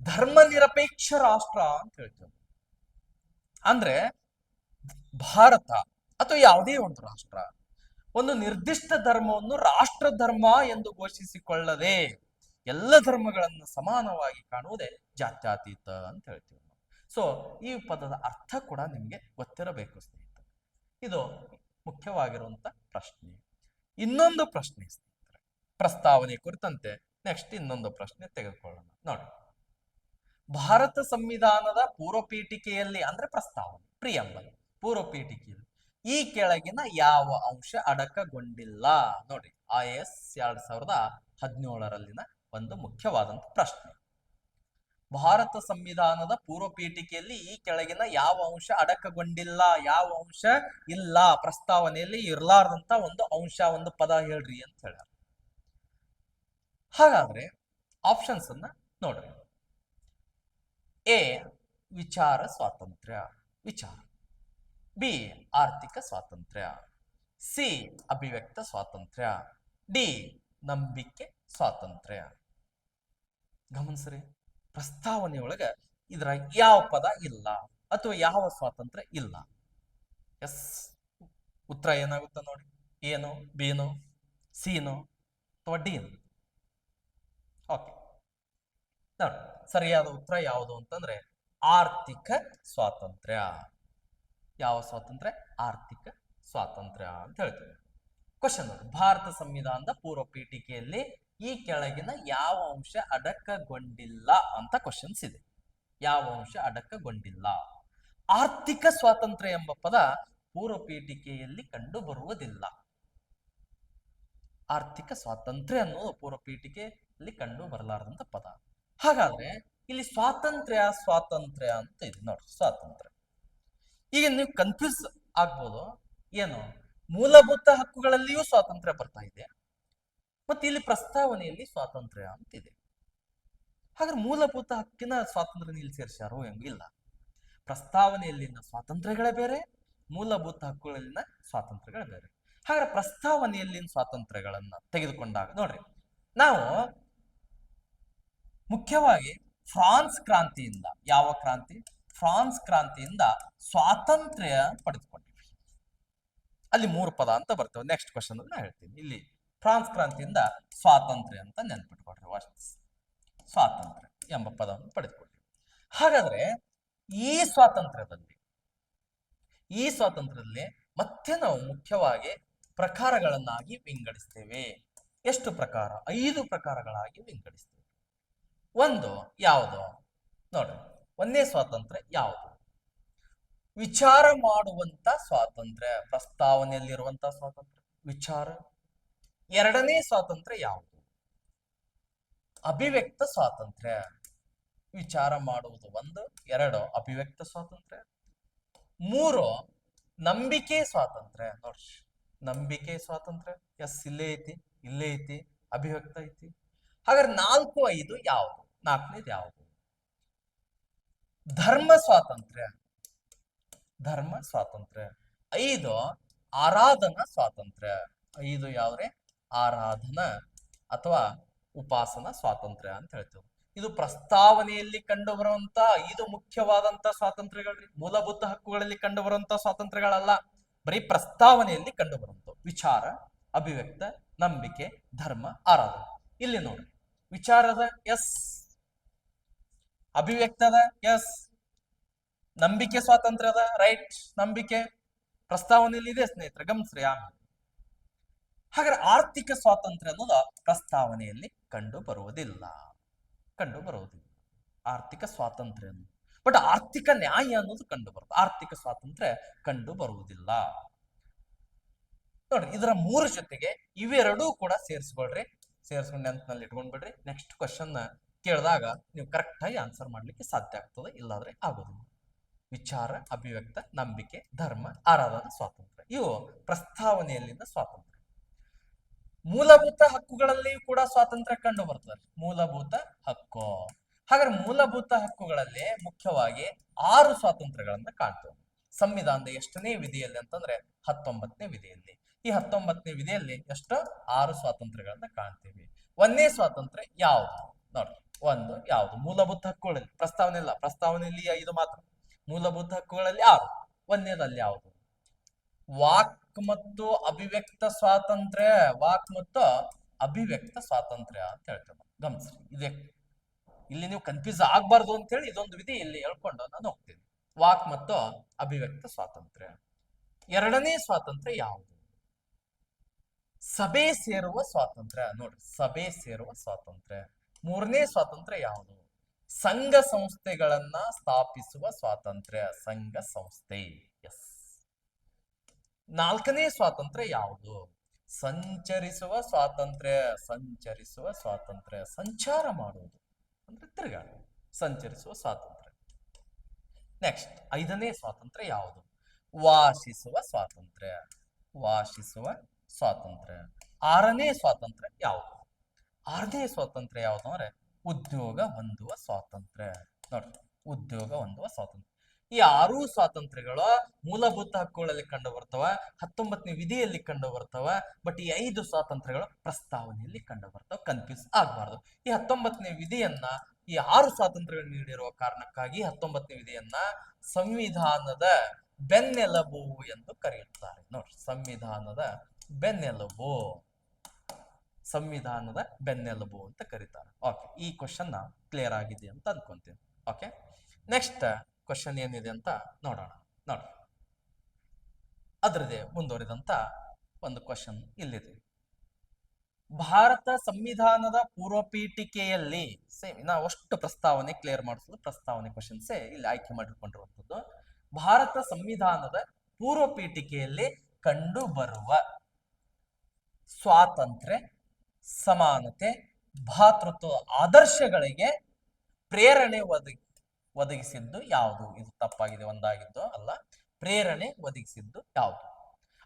ಧರ್ಮ ನಿರಪೇಕ್ಷ ರಾಷ್ಟ್ರ ಅಂತ ಹೇಳ್ತೇವೆ. ಅಂದ್ರೆ ಭಾರತ ಅಥವಾ ಯಾವುದೇ ಒಂದು ರಾಷ್ಟ್ರ ಒಂದು ನಿರ್ದಿಷ್ಟ ಧರ್ಮವನ್ನು ರಾಷ್ಟ್ರ ಧರ್ಮ ಎಂದು ಘೋಷಿಸಿಕೊಳ್ಳದೆ ಎಲ್ಲ ಧರ್ಮಗಳನ್ನು ಸಮಾನವಾಗಿ ಕಾಣುವುದೇ ಜಾತ್ಯತೀತ ಅಂತ ಹೇಳ್ತೀವಿ ನಾವು. ಸೊ ಈ ಪದದ ಅರ್ಥ ಕೂಡ ನಿಮ್ಗೆ ಗೊತ್ತಿರಬೇಕು ಸ್ನೇಹಿತರೆ. ಇದು ಮುಖ್ಯವಾಗಿರುವಂತ ಪ್ರಶ್ನೆ. ಇನ್ನೊಂದು ಪ್ರಶ್ನೆ ಸ್ನೇಹಿತರೆ, ಪ್ರಸ್ತಾವನೆ ಕುರಿತಂತೆ ನೆಕ್ಸ್ಟ್ ಇನ್ನೊಂದು ಪ್ರಶ್ನೆ ತೆಗೆದುಕೊಳ್ಳೋಣ ನೋಡಿ. ಭಾರತ ಸಂವಿಧಾನದ ಪೂರ್ವ ಪೀಠಿಕೆಯಲ್ಲಿ ಅಂದ್ರೆ ಪ್ರಸ್ತಾವನೆ ಪ್ರಿಯಂಬಲ್ ಪೂರ್ವ ಪೀಠಿಕೆಯಲ್ಲಿ ಈ ಕೆಳಗಿನ ಯಾವ ಅಂಶ ಅಡಕಗೊಂಡಿಲ್ಲ ನೋಡಿ. IAS 2017ರಲ್ಲಿನ ಒಂದು ಮುಖ್ಯವಾದಂತ ಪ್ರಶ್ನೆ. ಭಾರತ ಸಂವಿಧಾನದ ಪೂರ್ವ ಪೀಠಿಕೆಯಲ್ಲಿ ಈ ಕೆಳಗಿನ ಯಾವ ಅಂಶ ಅಡಕಗೊಂಡಿಲ್ಲ, ಯಾವ ಅಂಶ ಇಲ್ಲ, ಪ್ರಸ್ತಾವನೆಯಲ್ಲಿ ಇರಲಾರ್ದಂತ ಒಂದು ಅಂಶ, ಒಂದು ಪದ ಹೇಳ್ರಿ ಅಂತ ಹೇಳ್ಯಾರ. ಹಾಗಾದ್ರೆ ಆಪ್ಷನ್ಸ್ ಅನ್ನ ನೋಡ್ರಿ. ಎ ವಿಚಾರ ಸ್ವಾತಂತ್ರ್ಯ, ವಿಚಾರ. ಬಿ ಆರ್ಥಿಕ ಸ್ವಾತಂತ್ರ್ಯ. ಸಿ ಅಭಿವ್ಯಕ್ತ ಸ್ವಾತಂತ್ರ್ಯ. ಡಿ ನಂಬಿಕೆ ಸ್ವಾತಂತ್ರ್ಯ. ಗಮನಿಸ್ರಿ, ಪ್ರಸ್ತಾವನೆಯೊಳಗ ಇದರ ಯಾವ ಪದ ಇಲ್ಲ ಅಥವಾ ಯಾವ ಸ್ವಾತಂತ್ರ್ಯ ಇಲ್ಲ. ಎಸ್, ಉತ್ತರ ಏನಾಗುತ್ತೆ ನೋಡಿ. ಏನೋ, ಬಿನೋ, ಸಿನೋ ಅಥವಾ ಡಿನೋ? ಓಕೆ, ನೋಡಿ ಸರಿಯಾದ ಉತ್ತರ ಯಾವುದು ಅಂತಂದ್ರೆ ಆರ್ಥಿಕ ಸ್ವಾತಂತ್ರ್ಯ. ಯಾವ ಸ್ವಾತಂತ್ರ್ಯ? ಆರ್ಥಿಕ ಸ್ವಾತಂತ್ರ್ಯ ಅಂತ ಹೇಳ್ತೀವಿ. ಕ್ವಶನ್ ನೋಡಿ, ಭಾರತ ಸಂವಿಧಾನದ ಪೂರ್ವ ಪೀಠಿಕೆಯಲ್ಲಿ ಈ ಕೆಳಗಿನ ಯಾವ ಅಂಶ ಅಡಕಗೊಂಡಿಲ್ಲ ಅಂತ ಕ್ವಶನ್ಸ್ ಇದೆ. ಯಾವ ಅಂಶ ಅಡಕಗೊಂಡಿಲ್ಲ? ಆರ್ಥಿಕ ಸ್ವಾತಂತ್ರ್ಯ ಎಂಬ ಪದ ಪೂರ್ವ ಪೀಠಿಕೆಯಲ್ಲಿ ಕಂಡು ಬರುವುದಿಲ್ಲ. ಆರ್ಥಿಕ ಸ್ವಾತಂತ್ರ್ಯ ಅನ್ನೋದು ಪೂರ್ವ ಪೀಠಿಕೆಯಲ್ಲಿ ಕಂಡು ಬರಲಾರದಂತ ಪದ. ಹಾಗಾದ್ರೆ ಇಲ್ಲಿ ಸ್ವಾತಂತ್ರ್ಯ ಸ್ವಾತಂತ್ರ್ಯ ಅಂತ ಇದೆ ನೋಡಿ, ಸ್ವಾತಂತ್ರ್ಯ. ಈಗ ನೀವು ಕನ್ಫ್ಯೂಸ್ ಆಗ್ಬೋದು, ಏನು ಮೂಲಭೂತ ಹಕ್ಕುಗಳಲ್ಲಿಯೂ ಸ್ವಾತಂತ್ರ್ಯ ಬರ್ತಾ ಇದೆ ಮತ್ತೆ ಇಲ್ಲಿ ಪ್ರಸ್ತಾವನೆಯಲ್ಲಿ ಸ್ವಾತಂತ್ರ್ಯ ಅಂತಿದೆ. ಹಾಗಾದ್ರೆ ಮೂಲಭೂತ ಹಕ್ಕಿನ ಸ್ವಾತಂತ್ರ್ಯ ಇಲ್ಲಿ ಸೇರಿಸ್ಯಾರೋ ಎಂಗಿಲ್ಲ. ಪ್ರಸ್ತಾವನೆಯಲ್ಲಿನ ಸ್ವಾತಂತ್ರ್ಯಗಳೇ ಬೇರೆ, ಮೂಲಭೂತ ಹಕ್ಕುಗಳಲ್ಲಿನ ಸ್ವಾತಂತ್ರ್ಯಗಳೇ ಬೇರೆ. ಹಾಗಾದ್ರೆ ಪ್ರಸ್ತಾವನೆಯಲ್ಲಿನ ಸ್ವಾತಂತ್ರ್ಯಗಳನ್ನ ತೆಗೆದುಕೊಂಡಾಗ ನೋಡ್ರಿ, ನಾವು ಮುಖ್ಯವಾಗಿ ಫ್ರಾನ್ಸ್ ಕ್ರಾಂತಿಯಿಂದ, ಯಾವ ಕ್ರಾಂತಿ? ಫ್ರಾನ್ಸ್ ಕ್ರಾಂತಿಯಿಂದ ಸ್ವಾತಂತ್ರ್ಯ ಪಡೆದುಕೊಂಡಿವಿ. ಅಲ್ಲಿ 3 ಪದ ಅಂತ ಬರ್ತವೆ. ನೆಕ್ಸ್ಟ್ ಕ್ವಶನ್ ನಾ ಹೇಳ್ತೀನಿ. ಇಲ್ಲಿ ಫ್ರಾನ್ಸ್ ಕ್ರಾಂತಿಯಿಂದ ಸ್ವಾತಂತ್ರ್ಯ ಅಂತ ನೆನ್ಪಿಟ್ಕೊಡ್ರಿ. ಸ್ವಾತಂತ್ರ್ಯ ಎಂಬ ಪದವನ್ನು ಪಡೆದುಕೊಡ್ರಿ. ಹಾಗಾದ್ರೆ ಈ ಸ್ವಾತಂತ್ರ್ಯದಲ್ಲಿ ಮತ್ತೆ ನಾವು ಮುಖ್ಯವಾಗಿ ಪ್ರಕಾರಗಳನ್ನಾಗಿ ವಿಂಗಡಿಸ್ತೇವೆ. ಎಷ್ಟು ಪ್ರಕಾರ? 5 ಪ್ರಕಾರಗಳಾಗಿ ವಿಂಗಡಿಸ್ತೇವೆ. ಒಂದು ಯಾವುದು ನೋಡ್ರಿ, ಒಂದೇ ಸ್ವಾತಂತ್ರ್ಯ ಯಾವುದು? ವಿಚಾರ ಮಾಡುವಂತ ಸ್ವಾತಂತ್ರ್ಯ, ಪ್ರಸ್ತಾವನೆಯಲ್ಲಿರುವಂತ ಸ್ವಾತಂತ್ರ್ಯ ವಿಚಾರ. ಎರಡನೇ ಸ್ವಾತಂತ್ರ್ಯ ಯಾವುದು? ಅಭಿವ್ಯಕ್ತ ಸ್ವಾತಂತ್ರ್ಯ. ವಿಚಾರ ಮಾಡುವುದು ಒಂದು, 2 ಅಭಿವ್ಯಕ್ತ ಸ್ವಾತಂತ್ರ್ಯ, 3 ನಂಬಿಕೆ ಸ್ವಾತಂತ್ರ್ಯ. ನೋಡ್ರಿ, ನಂಬಿಕೆ ಸ್ವಾತಂತ್ರ್ಯ. ಎಸ್, ಇಲ್ಲೇ ಐತಿ, ಇಲ್ಲೇ ಐತಿ, ಅಭಿವ್ಯಕ್ತ ಐತಿ. ಹಾಗಾದ್ರೆ 4, 5 ಯಾವುದು? 4ನೇದು ಯಾವುದು? ಧರ್ಮ ಸ್ವಾತಂತ್ರ್ಯ. ಧರ್ಮ ಸ್ವಾತಂತ್ರ್ಯ. 5 ಆರಾಧನಾ ಸ್ವಾತಂತ್ರ್ಯ. 5 ಯಾವ್ರೆ? ಆರಾಧನಾ ಅಥವಾ ಉಪಾಸನಾ ಸ್ವಾತಂತ್ರ್ಯ ಅಂತ ಹೇಳ್ತೇವೆ. ಇದು ಪ್ರಸ್ತಾವನೆಯಲ್ಲಿ ಕಂಡು ಬರುವಂತ 5 ಮುಖ್ಯವಾದಂತ ಸ್ವಾತಂತ್ರ್ಯಗಳ್ರಿ. ಮೂಲಭೂತ ಹಕ್ಕುಗಳಲ್ಲಿ ಕಂಡು ಬರುವಂತ ಸ್ವಾತಂತ್ರ್ಯಗಳಲ್ಲ, ಬರೀ ಪ್ರಸ್ತಾವನೆಯಲ್ಲಿ ಕಂಡು ಬರುವಂತ ವಿಚಾರ, ಅಭಿವ್ಯಕ್ತ, ನಂಬಿಕೆ, ಧರ್ಮ, ಆರಾಧನೆ. ಇಲ್ಲಿ ನೋಡಿ, ವಿಚಾರದ ಎಸ್, ಅಭಿವ್ಯಕ್ತದ ಎಸ್, ನಂಬಿಕೆ ಸ್ವಾತಂತ್ರ್ಯದ ರೈಟ್, ನಂಬಿಕೆ ಪ್ರಸ್ತಾವನೆಯಲ್ಲಿ ಇದೆ ಸ್ನೇಹಿತರೆ, ಗಮನಿಸ್ರಿ. ಆಮೇಲೆ ಹಾಗಾದ್ರೆ ಆರ್ಥಿಕ ಸ್ವಾತಂತ್ರ್ಯ ಅನ್ನೋದು ಪ್ರಸ್ತಾವನೆಯಲ್ಲಿ ಕಂಡು ಬರುವುದಿಲ್ಲ. ಆರ್ಥಿಕ ಸ್ವಾತಂತ್ರ್ಯ ಅನ್ನೋದು, ಬಟ್ ಆರ್ಥಿಕ ನ್ಯಾಯ ಅನ್ನೋದು ಕಂಡು ಬರುತ್ತೆ. ಆರ್ಥಿಕ ಸ್ವಾತಂತ್ರ್ಯ ಕಂಡು ಬರುವುದಿಲ್ಲ. ನೋಡ್ರಿ, ಇದರ 3 ಜೊತೆಗೆ ಇವೆರಡೂ ಕೂಡ ಸೇರಿಸ್ಕೊಳ್ರಿ. ಸೇರಿಸ್ಕೊಂಡು ನೆನಪಿನಲ್ಲಿ ಇಟ್ಕೊಂಡ್ಬಿಡ್ರಿ. ನೆಕ್ಸ್ಟ್ ಕ್ವಶನ್ ಕೇಳಿದಾಗ ನೀವು ಕರೆಕ್ಟ್ ಆಗಿ ಆನ್ಸರ್ ಮಾಡ್ಲಿಕ್ಕೆ ಸಾಧ್ಯ ಆಗ್ತದೆ, ಇಲ್ಲಾದ್ರೆ ಆಗೋದಿಲ್ಲ. ವಿಚಾರ, ಅಭಿವ್ಯಕ್ತ, ನಂಬಿಕೆ, ಧರ್ಮ, ಆರಾಧನಾ ಸ್ವಾತಂತ್ರ್ಯ ಇವು ಪ್ರಸ್ತಾವನೆಯಲ್ಲಿನ ಸ್ವಾತಂತ್ರ್ಯ. ಮೂಲಭೂತ ಹಕ್ಕುಗಳಲ್ಲಿಯೂ ಕೂಡ ಸ್ವಾತಂತ್ರ್ಯ ಕಂಡು ಬರ್ತದೆ. ಮೂಲಭೂತ ಹಕ್ಕು. ಹಾಗಾದ್ರೆ ಮೂಲಭೂತ ಹಕ್ಕುಗಳಲ್ಲಿ ಮುಖ್ಯವಾಗಿ 6 ಸ್ವಾತಂತ್ರ್ಯಗಳನ್ನ ಕಾಣ್ತೇವೆ. ಸಂವಿಧಾನದ ಎಷ್ಟನೇ ವಿಧಿಯಲ್ಲಿ ಅಂತಂದ್ರೆ 19ನೇ ವಿಧಿಯಲ್ಲಿ. ಈ 19ನೇ ವಿಧಿಯಲ್ಲಿ ಎಷ್ಟು? 6 ಸ್ವಾತಂತ್ರ್ಯಗಳನ್ನ ಕಾಣ್ತೀವಿ. ಒಂದೇ ಸ್ವಾತಂತ್ರ್ಯ ಯಾವುದು ನೋಡ್ರಿ? ಒಂದು ಯಾವುದು? ಮೂಲಭೂತ ಹಕ್ಕುಗಳಲ್ಲಿ. ಪ್ರಸ್ತಾವನೆ ಇಲ್ಲ, ಪ್ರಸ್ತಾವನೆಯಲ್ಲಿ 5 ಮಾತ್ರ. ಮೂಲಭೂತ ಹಕ್ಕುಗಳಲ್ಲಿ 6. ಒಂದೇದಲ್ಲಿ ಯಾವುದು? ವಾಕ್ ಮತ್ತು ಅಭಿವ್ಯಕ್ತ ಸ್ವಾತಂತ್ರ್ಯ. ವಾಕ್ ಮತ್ತು ಅಭಿವ್ಯಕ್ತ ಸ್ವಾತಂತ್ರ್ಯ ಅಂತ ಹೇಳ್ತೇವೆ. ಗಮನಿಸ್ರಿ, ಇದೆ ಇಲ್ಲಿ ನೀವು ಕನ್ಫ್ಯೂಸ್ ಆಗ್ಬಾರ್ದು ಅಂತ ಹೇಳಿ ಇದೊಂದು ವಿಧಿ ಇಲ್ಲಿ ಹೇಳ್ಕೊಂಡು ನಾನು ಹೋಗ್ತೀನಿ. ವಾಕ್ ಮತ್ತು ಅಭಿವ್ಯಕ್ತ ಸ್ವಾತಂತ್ರ್ಯ ಎರಡನೇ ಸ್ವಾತಂತ್ರ್ಯ ಯಾವುದು? ಸಭೆ ಸೇರುವ ಸ್ವಾತಂತ್ರ್ಯ. ನೋಡ್ರಿ, ಸಭೆ ಸೇರುವ ಸ್ವಾತಂತ್ರ್ಯ. ಮೂರನೇ ಸ್ವಾತಂತ್ರ್ಯ ಯಾವುದು? ಸಂಘ ಸಂಸ್ಥೆಗಳನ್ನ ಸ್ಥಾಪಿಸುವ ಸ್ವಾತಂತ್ರ್ಯ, ಸಂಘ ಸಂಸ್ಥೆ. ಎಸ್. ನಾಲ್ಕನೇ ಸ್ವಾತಂತ್ರ್ಯ ಯಾವುದು? ಸಂಚರಿಸುವ ಸ್ವಾತಂತ್ರ್ಯ, ಸಂಚರಿಸುವ ಸ್ವಾತಂತ್ರ್ಯ. ಸಂಚಾರ ಮಾಡುವುದು ಅಂದ್ರೆ ತಿರುಗಾಡುವುದು, ಸಂಚರಿಸುವ ಸ್ವಾತಂತ್ರ್ಯ. ನೆಕ್ಸ್ಟ್, ಐದನೇ ಸ್ವಾತಂತ್ರ್ಯ ಯಾವುದು? ವಾಸಿಸುವ ಸ್ವಾತಂತ್ರ್ಯ, ವಾಸಿಸುವ ಸ್ವಾತಂತ್ರ್ಯ. ಆರನೇ ಸ್ವಾತಂತ್ರ್ಯ ಯಾವುದು? ಆರನೇ ಸ್ವಾತಂತ್ರ್ಯ ಯಾವುದು ಅಂದ್ರೆ ಉದ್ಯೋಗ ಹೊಂದುವ ಸ್ವಾತಂತ್ರ್ಯ. ನೋಡಿ, ಉದ್ಯೋಗ ಹೊಂದುವ ಸ್ವಾತಂತ್ರ್ಯ. ಈ ಆರು ಸ್ವಾತಂತ್ರ್ಯಗಳು ಮೂಲಭೂತ ಹಕ್ಕುಗಳಲ್ಲಿ ಕಂಡು ಬರ್ತವ, 19ನೇ ವಿಧಿಯಲ್ಲಿ ಕಂಡು ಬರ್ತವ. ಬಟ್ ಈ 5 ಸ್ವಾತಂತ್ರ್ಯಗಳು ಪ್ರಸ್ತಾವನೆಯಲ್ಲಿ ಕಂಡು ಬರ್ತವ. ಕನ್ಫ್ಯೂಸ್ ಆಗಬಾರ್ದು. ಈ 19ನೇ ವಿಧಿಯನ್ನ, ಈ 6 ಸ್ವಾತಂತ್ರ್ಯಗಳು ನೀಡಿರುವ ಕಾರಣಕ್ಕಾಗಿ 19ನೇ ವಿಧಿಯನ್ನ ಸಂವಿಧಾನದ ಬೆನ್ನೆಲುಬು ಎಂದು ಕರೆಯುತ್ತಾರೆ. ನೋಡ್ರಿ, ಸಂವಿಧಾನದ ಬೆನ್ನೆಲುಬು, ಸಂವಿಧಾನದ ಬೆನ್ನೆಲುಬು ಅಂತ ಕರೀತಾರೆ. ಓಕೆ, ಈ ಕ್ವಶನ್ ಕ್ಲಿಯರ್ ಆಗಿದೆ ಅಂತ ಅನ್ಕೊಂತೀನಿ. ಓಕೆ, ನೆಕ್ಸ್ಟ್ ಕ್ವಶನ್ ಏನಿದೆ ಅಂತ ನೋಡೋಣ. ನೋಡಿ, ಅದರದೇ ಮುಂದುವರಿದಂತ ಒಂದು ಕ್ವಶನ್ ಇಲ್ಲಿದೆ. ಭಾರತ ಸಂವಿಧಾನದ ಪೂರ್ವ ಪೀಠಿಕೆಯಲ್ಲಿ, ಸೇಮ್ ನಾವು ಅಷ್ಟು ಪ್ರಸ್ತಾವನೆ ಕ್ಲಿಯರ್ ಮಾಡಿಸೋದು ಪ್ರಸ್ತಾವನೆ ಕ್ವಶನ್ಸೇ ಇಲ್ಲಿ ಆಯ್ಕೆ ಮಾಡಿಕೊಂಡಿರುವಂಥದ್ದು. ಭಾರತ ಸಂವಿಧಾನದ ಪೂರ್ವ ಪೀಠಿಕೆಯಲ್ಲಿ ಕಂಡು ಬರುವ ಸ್ವಾತಂತ್ರ್ಯ, ಸಮಾನತೆ, ಭಾತೃತ್ವ ಆದರ್ಶಗಳಿಗೆ ಪ್ರೇರಣೆ ಒದಗಿಸಿದ್ದು ಯಾವುದು? ಇದು ತಪ್ಪಾಗಿದೆ, ಒಂದಾಗಿದ್ದು ಅಲ್ಲ. ಪ್ರೇರಣೆ ಒದಗಿಸಿದ್ದು ಯಾವುದು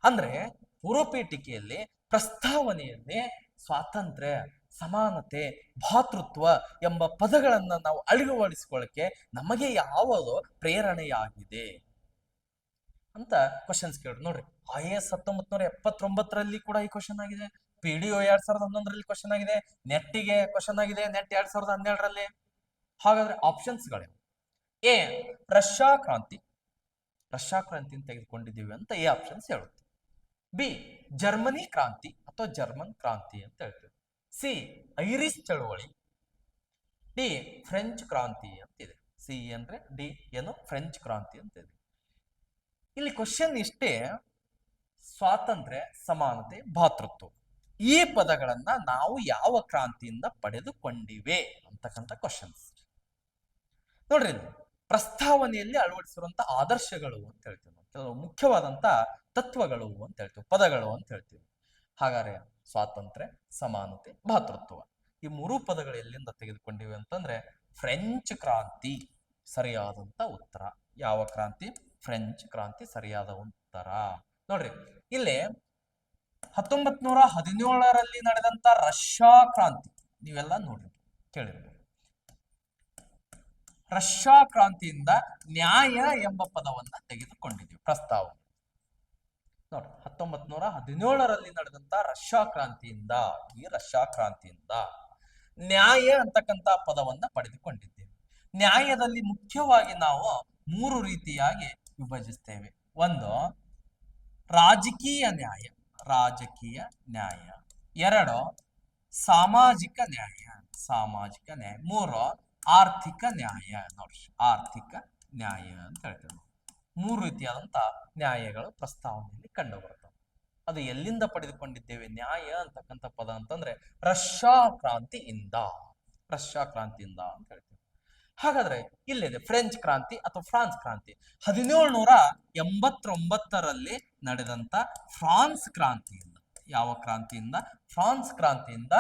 ಅಂದ್ರೆ ಪೂರ್ವಪೀಠಿಕೆಯಲ್ಲಿ ಪ್ರಸ್ತಾವನೆಯಲ್ಲಿ ಸ್ವಾತಂತ್ರ್ಯ, ಸಮಾನತೆ, ಭಾತೃತ್ವ ಎಂಬ ಪದಗಳನ್ನ ನಾವು ಅಳವಡಿಸಿಕೊಳ್ಳಕ್ಕೆ ನಮಗೆ ಯಾವುದು ಪ್ರೇರಣೆಯಾಗಿದೆ ಅಂತ ಕ್ವಶನ್ಸ್ ಕೇಳಿ. ನೋಡ್ರಿ, IAS 1979ರಲ್ಲಿ ಕೂಡ ಈ ಕ್ವಶನ್ ಆಗಿದೆ. PDO 2011ರಲ್ಲಿ ಕ್ವಶನ್ ಆಗಿದೆ. ನೆಟ್ಟಿಗೆ ಕ್ವಶನ್ ಆಗಿದೆ, ನೆಟ್ 2012ರಲ್ಲಿ. ಹಾಗಾದ್ರೆ ಆಪ್ಷನ್ಸ್ಗಳೇನು? ಎ, ರಷ್ಯಾ ಕ್ರಾಂತಿ, ರಷ್ಯಾ ಕ್ರಾಂತಿ ತೆಗೆದುಕೊಂಡಿದ್ದೀವಿ ಅಂತ ಎ ಆಪ್ಷನ್ಸ್ ಹೇಳುತ್ತೆ. ಬಿ, ಜರ್ಮನಿ ಕ್ರಾಂತಿ ಅಥವಾ ಜರ್ಮನ್ ಕ್ರಾಂತಿ ಅಂತ ಹೇಳ್ತೀವಿ. ಸಿ, ಐರಿಷ್ ಚಳುವಳಿ. ಡಿ, ಫ್ರೆಂಚ್ ಕ್ರಾಂತಿ ಅಂತಿದೆ. ಸಿ ಅಂದ್ರೆ ಡಿ ಏನು, ಫ್ರೆಂಚ್ ಕ್ರಾಂತಿ ಅಂತ ಇದೆ. ಇಲ್ಲಿ ಕ್ವಶನ್ ಇಷ್ಟೇ, ಸ್ವಾತಂತ್ರ್ಯ, ಸಮಾನತೆ, ಭಾತೃತ್ವ ಈ ಪದಗಳನ್ನ ನಾವು ಯಾವ ಕ್ರಾಂತಿಯಿಂದ ಪಡೆದುಕೊಂಡಿವೆ ಅಂತಕ್ಕಂಥ ಕ್ವಶನ್ಸ್. ನೋಡ್ರಿ, ಪ್ರಸ್ತಾವನೆಯಲ್ಲಿ ಅಳವಡಿಸಿರುವಂತ ಆದರ್ಶಗಳು ಅಂತ ಹೇಳ್ತೀವಿ, ಕೆಲವು ಮುಖ್ಯವಾದಂತ ತತ್ವಗಳು ಅಂತ ಹೇಳ್ತೀವಿ, ಪದಗಳು ಅಂತ ಹೇಳ್ತೀವಿ. ಹಾಗಾದ್ರೆ ಸ್ವಾತಂತ್ರ್ಯ, ಸಮಾನತೆ, ಭಾತೃತ್ವ ಈ ಮೂರು ಪದಗಳು ಎಲ್ಲಿಂದ ತೆಗೆದುಕೊಂಡಿವೆ ಅಂತಂದ್ರೆ ಫ್ರೆಂಚ್ ಕ್ರಾಂತಿ ಸರಿಯಾದಂತ ಉತ್ತರ. ಯಾವ ಕ್ರಾಂತಿ? ಫ್ರೆಂಚ್ ಕ್ರಾಂತಿ ಸರಿಯಾದ ಉತ್ತರ. ನೋಡ್ರಿ, ಇಲ್ಲಿ 1917ರಲ್ಲಿ ನಡೆದಂತ ರಷ್ಯಾ ಕ್ರಾಂತಿ ನೀವೆಲ್ಲ ನೋಡ್ರಿ, ಕೇಳಿರ್ಬೋದು. ರಷ್ಯಾ ಕ್ರಾಂತಿಯಿಂದ ನ್ಯಾಯ ಎಂಬ ಪದವನ್ನ ತೆಗೆದುಕೊಂಡಿದ್ದೀವಿ ಪ್ರಸ್ತಾವನೆ. ನೋಡಿ, 1917ರಲ್ಲಿ ನಡೆದಂತ ರಷ್ಯಾ ಕ್ರಾಂತಿಯಿಂದ, ಈ ರಷ್ಯಾ ಕ್ರಾಂತಿಯಿಂದ ನ್ಯಾಯ ಅಂತಕ್ಕಂಥ ಪದವನ್ನ ಪಡೆದುಕೊಂಡಿದ್ದೇವೆ. ನ್ಯಾಯದಲ್ಲಿ ಮುಖ್ಯವಾಗಿ ನಾವು 3 ರೀತಿಯಾಗಿ ವಿಭಜಿಸ್ತೇವೆ. ಒಂದು, ರಾಜಕೀಯ ನ್ಯಾಯ, ರಾಜಕೀಯ ನ್ಯಾಯ. 2, ಸಾಮಾಜಿಕ ನ್ಯಾಯ, ಸಾಮಾಜಿಕ ನ್ಯಾಯ. 3, ಆರ್ಥಿಕ ನ್ಯಾಯ. ನೋಡಿ, ಆರ್ಥಿಕ ನ್ಯಾಯ ಅಂತ ಹೇಳ್ತೇವೆ. 3 ರೀತಿಯಾದಂತ ನ್ಯಾಯಗಳು ಪ್ರಸ್ತಾವನೆಯಲ್ಲಿ ಕಂಡು ಬರ್ತವೆ. ಅದು ಎಲ್ಲಿಂದ ಪಡೆದುಕೊಂಡಿದ್ದೇವೆ ನ್ಯಾಯ ಅಂತಕ್ಕಂಥ ಪದ ಅಂತಂದ್ರೆ ರಷ್ಯಾ ಕ್ರಾಂತಿಯಿಂದ, ರಷ್ಯಾ ಕ್ರಾಂತಿಯಿಂದ ಅಂತ ಹೇಳ್ತೀವಿ. ಹಾಗಾದ್ರೆ ಇಲ್ಲಿದೆ ಫ್ರೆಂಚ್ ಕ್ರಾಂತಿ ಅಥವಾ ಫ್ರಾನ್ಸ್ ಕ್ರಾಂತಿ. 1789ರಲ್ಲಿ ನಡೆದಂತ ಫ್ರಾನ್ಸ್ ಕ್ರಾಂತಿಯಿಂದ. ಯಾವ ಕ್ರಾಂತಿಯಿಂದ? ಫ್ರಾನ್ಸ್ ಕ್ರಾಂತಿಯಿಂದ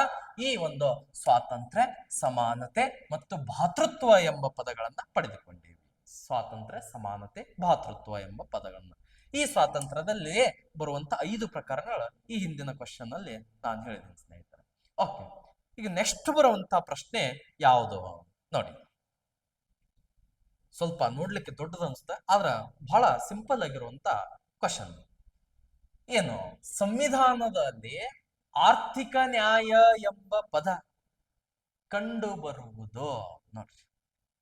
ಈ ಒಂದು ಸ್ವಾತಂತ್ರ್ಯ, ಸಮಾನತೆ ಮತ್ತು ಭಾತೃತ್ವ ಎಂಬ ಪದಗಳನ್ನ ಪಡೆದುಕೊಂಡಿವಿ. ಸ್ವಾತಂತ್ರ್ಯ, ಸಮಾನತೆ, ಭಾತೃತ್ವ ಎಂಬ ಪದಗಳನ್ನ. ಈ ಸ್ವಾತಂತ್ರ್ಯದಲ್ಲಿ ಬರುವಂತ 5 ಪ್ರಕಾರಗಳು ಈ ಹಿಂದಿನ ಕ್ವಶನ್ ಅಲ್ಲಿ ನಾನು ಹೇಳಿದ್ದೀನಿ ಸ್ನೇಹಿತರೆ. ಓಕೆ, ಈಗ ನೆಕ್ಸ್ಟ್ ಬರುವಂತ ಪ್ರಶ್ನೆ ಯಾವುದು ನೋಡಿ. ಸ್ವಲ್ಪ ನೋಡ್ಲಿಕ್ಕೆ ದೊಡ್ಡದು ಅನ್ಸುತ್ತೆ, ಆದ್ರ ಬಹಳ ಸಿಂಪಲ್ ಆಗಿರುವಂತ ಕ್ವಶನ್. ಏನು? ಸಂವಿಧಾನದಲ್ಲಿ ಆರ್ಥಿಕ ನ್ಯಾಯ ಎಂಬ ಪದ ಕಂಡು ಬರುವುದು. ನೋಡಿ,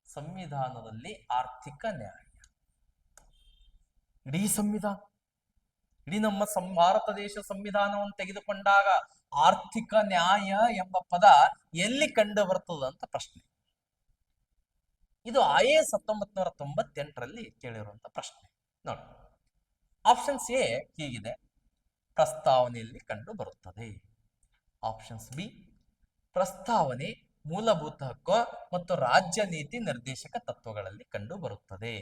ಸಂವಿಧಾನದಲ್ಲಿ ಆರ್ಥಿಕ ನ್ಯಾಯ, ಇಡೀ ಸಂವಿಧಾನ, ಇಡೀ ನಮ್ಮ ಭಾರತ ದೇಶ ಸಂವಿಧಾನವನ್ನು ತೆಗೆದುಕೊಂಡಾಗ ಆರ್ಥಿಕ ನ್ಯಾಯ ಎಂಬ ಪದ ಎಲ್ಲಿ ಕಂಡು ಬರ್ತದ ಅಂತ ಪ್ರಶ್ನೆ. ಇದು IAS 1998ರಲ್ಲಿ ಕೇಳಿರುವಂತ ಪ್ರಶ್ನೆ. ನೋಡಿ, ಆಪ್ಷನ್ಸ್ ಎ ಹೀಗಿದೆ, ಪ್ರಸ್ತಾವನೆಯಲ್ಲಿ ಕಂಡು ಬರುತ್ತದೆ. ಆಪ್ಷನ್ಸ್ ಬಿ, ಪ್ರಸ್ತಾವನೆ ಮೂಲಭೂತ ಹಕ್ಕು ಮತ್ತು ರಾಜ್ಯ ನೀತಿ ನಿರ್ದೇಶಕ ತತ್ವಗಳಲ್ಲಿ ಕಂಡು ಬರುತ್ತದೆ.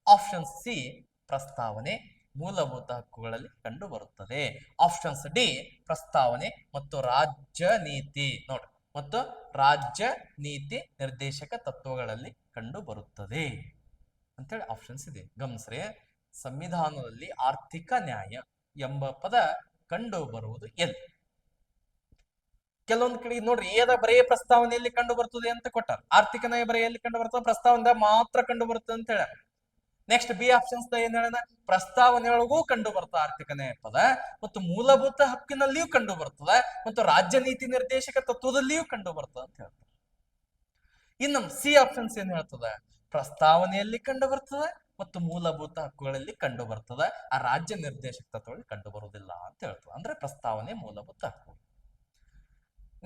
ಆಪ್ಷನ್ ಸಿ, ಪ್ರಸ್ತಾವನೆ ಮೂಲಭೂತ ಹಕ್ಕುಗಳಲ್ಲಿ ಕಂಡು ಬರುತ್ತದೆ. ಆಪ್ಷನ್ಸ್ ಡಿ, ಪ್ರಸ್ತಾವನೆ ಮತ್ತು ರಾಜ್ಯ ನೀತಿ ನೋಡಿ ಮತ್ತು ರಾಜ್ಯ ನೀತಿ ನಿರ್ದೇಶಕ ತತ್ವಗಳಲ್ಲಿ ಕಂಡು ಬರುತ್ತದೆ ಅಂತೇಳಿ ಆಪ್ಷನ್ಸ್ ಇದೆ. ಗಮನಿಸ್ರಿ, ಸಂವಿಧಾನದಲ್ಲಿ ಆರ್ಥಿಕ ನ್ಯಾಯ ಎಂಬ ಪದ ಕಂಡು ಬರುವುದು ಎಲ್ಲಿ? ಕೆಲವೊಂದು ಕಡೆ ನೋಡ್ರಿ, ಏದ ಬರೆಯ ಪ್ರಸ್ತಾವನೆಯಲ್ಲಿ ಕಂಡು ಬರ್ತದೆ ಅಂತ ಕೊಟ್ಟಾರ. ಆರ್ಥಿಕ ನ್ಯಾಯ ಬರೆಯಲ್ಲಿ ಕಂಡು ಬರ್ತದೆ, ಪ್ರಸ್ತಾವನೆ ಮಾತ್ರ ಕಂಡು ಬರ್ತದೆ ಅಂತ ಹೇಳ. ನೆಕ್ಸ್ಟ್ ಬಿ ಆಪ್ಷನ್ಸ್ ಏನ್ ಹೇಳ, ಪ್ರಸ್ತಾವನೆಯೊಳಗೂ ಕಂಡು ಬರ್ತದೆ ಆರ್ಥಿಕ ನ್ಯಾಯ ಪದ, ಮತ್ತು ಮೂಲಭೂತ ಹಕ್ಕಿನಲ್ಲಿಯೂ ಕಂಡು ಬರ್ತದೆ, ಮತ್ತು ರಾಜ್ಯ ನೀತಿ ನಿರ್ದೇಶಕ ತತ್ವದಲ್ಲಿಯೂ ಕಂಡು ಬರ್ತದೆ ಅಂತ ಹೇಳ್ತಾರೆ. ಇನ್ನು ಸಿ ಆಪ್ಷನ್ಸ್ ಏನ್ ಹೇಳ್ತದ, ಪ್ರಸ್ತಾವನೆಯಲ್ಲಿ ಕಂಡು ಬರ್ತದೆ ಮತ್ತು ಮೂಲಭೂತ ಹಕ್ಕುಗಳಲ್ಲಿ ಕಂಡು ಬರ್ತದೆ, ಆ ರಾಜ್ಯ ನಿರ್ದೇಶಕ ತತ್ವಗಳಲ್ಲಿ ಕಂಡು ಬರುವುದಿಲ್ಲ ಅಂತ ಹೇಳ್ತದೆ. ಅಂದ್ರೆ ಪ್ರಸ್ತಾವನೆ ಮೂಲಭೂತ ಹಕ್ಕು.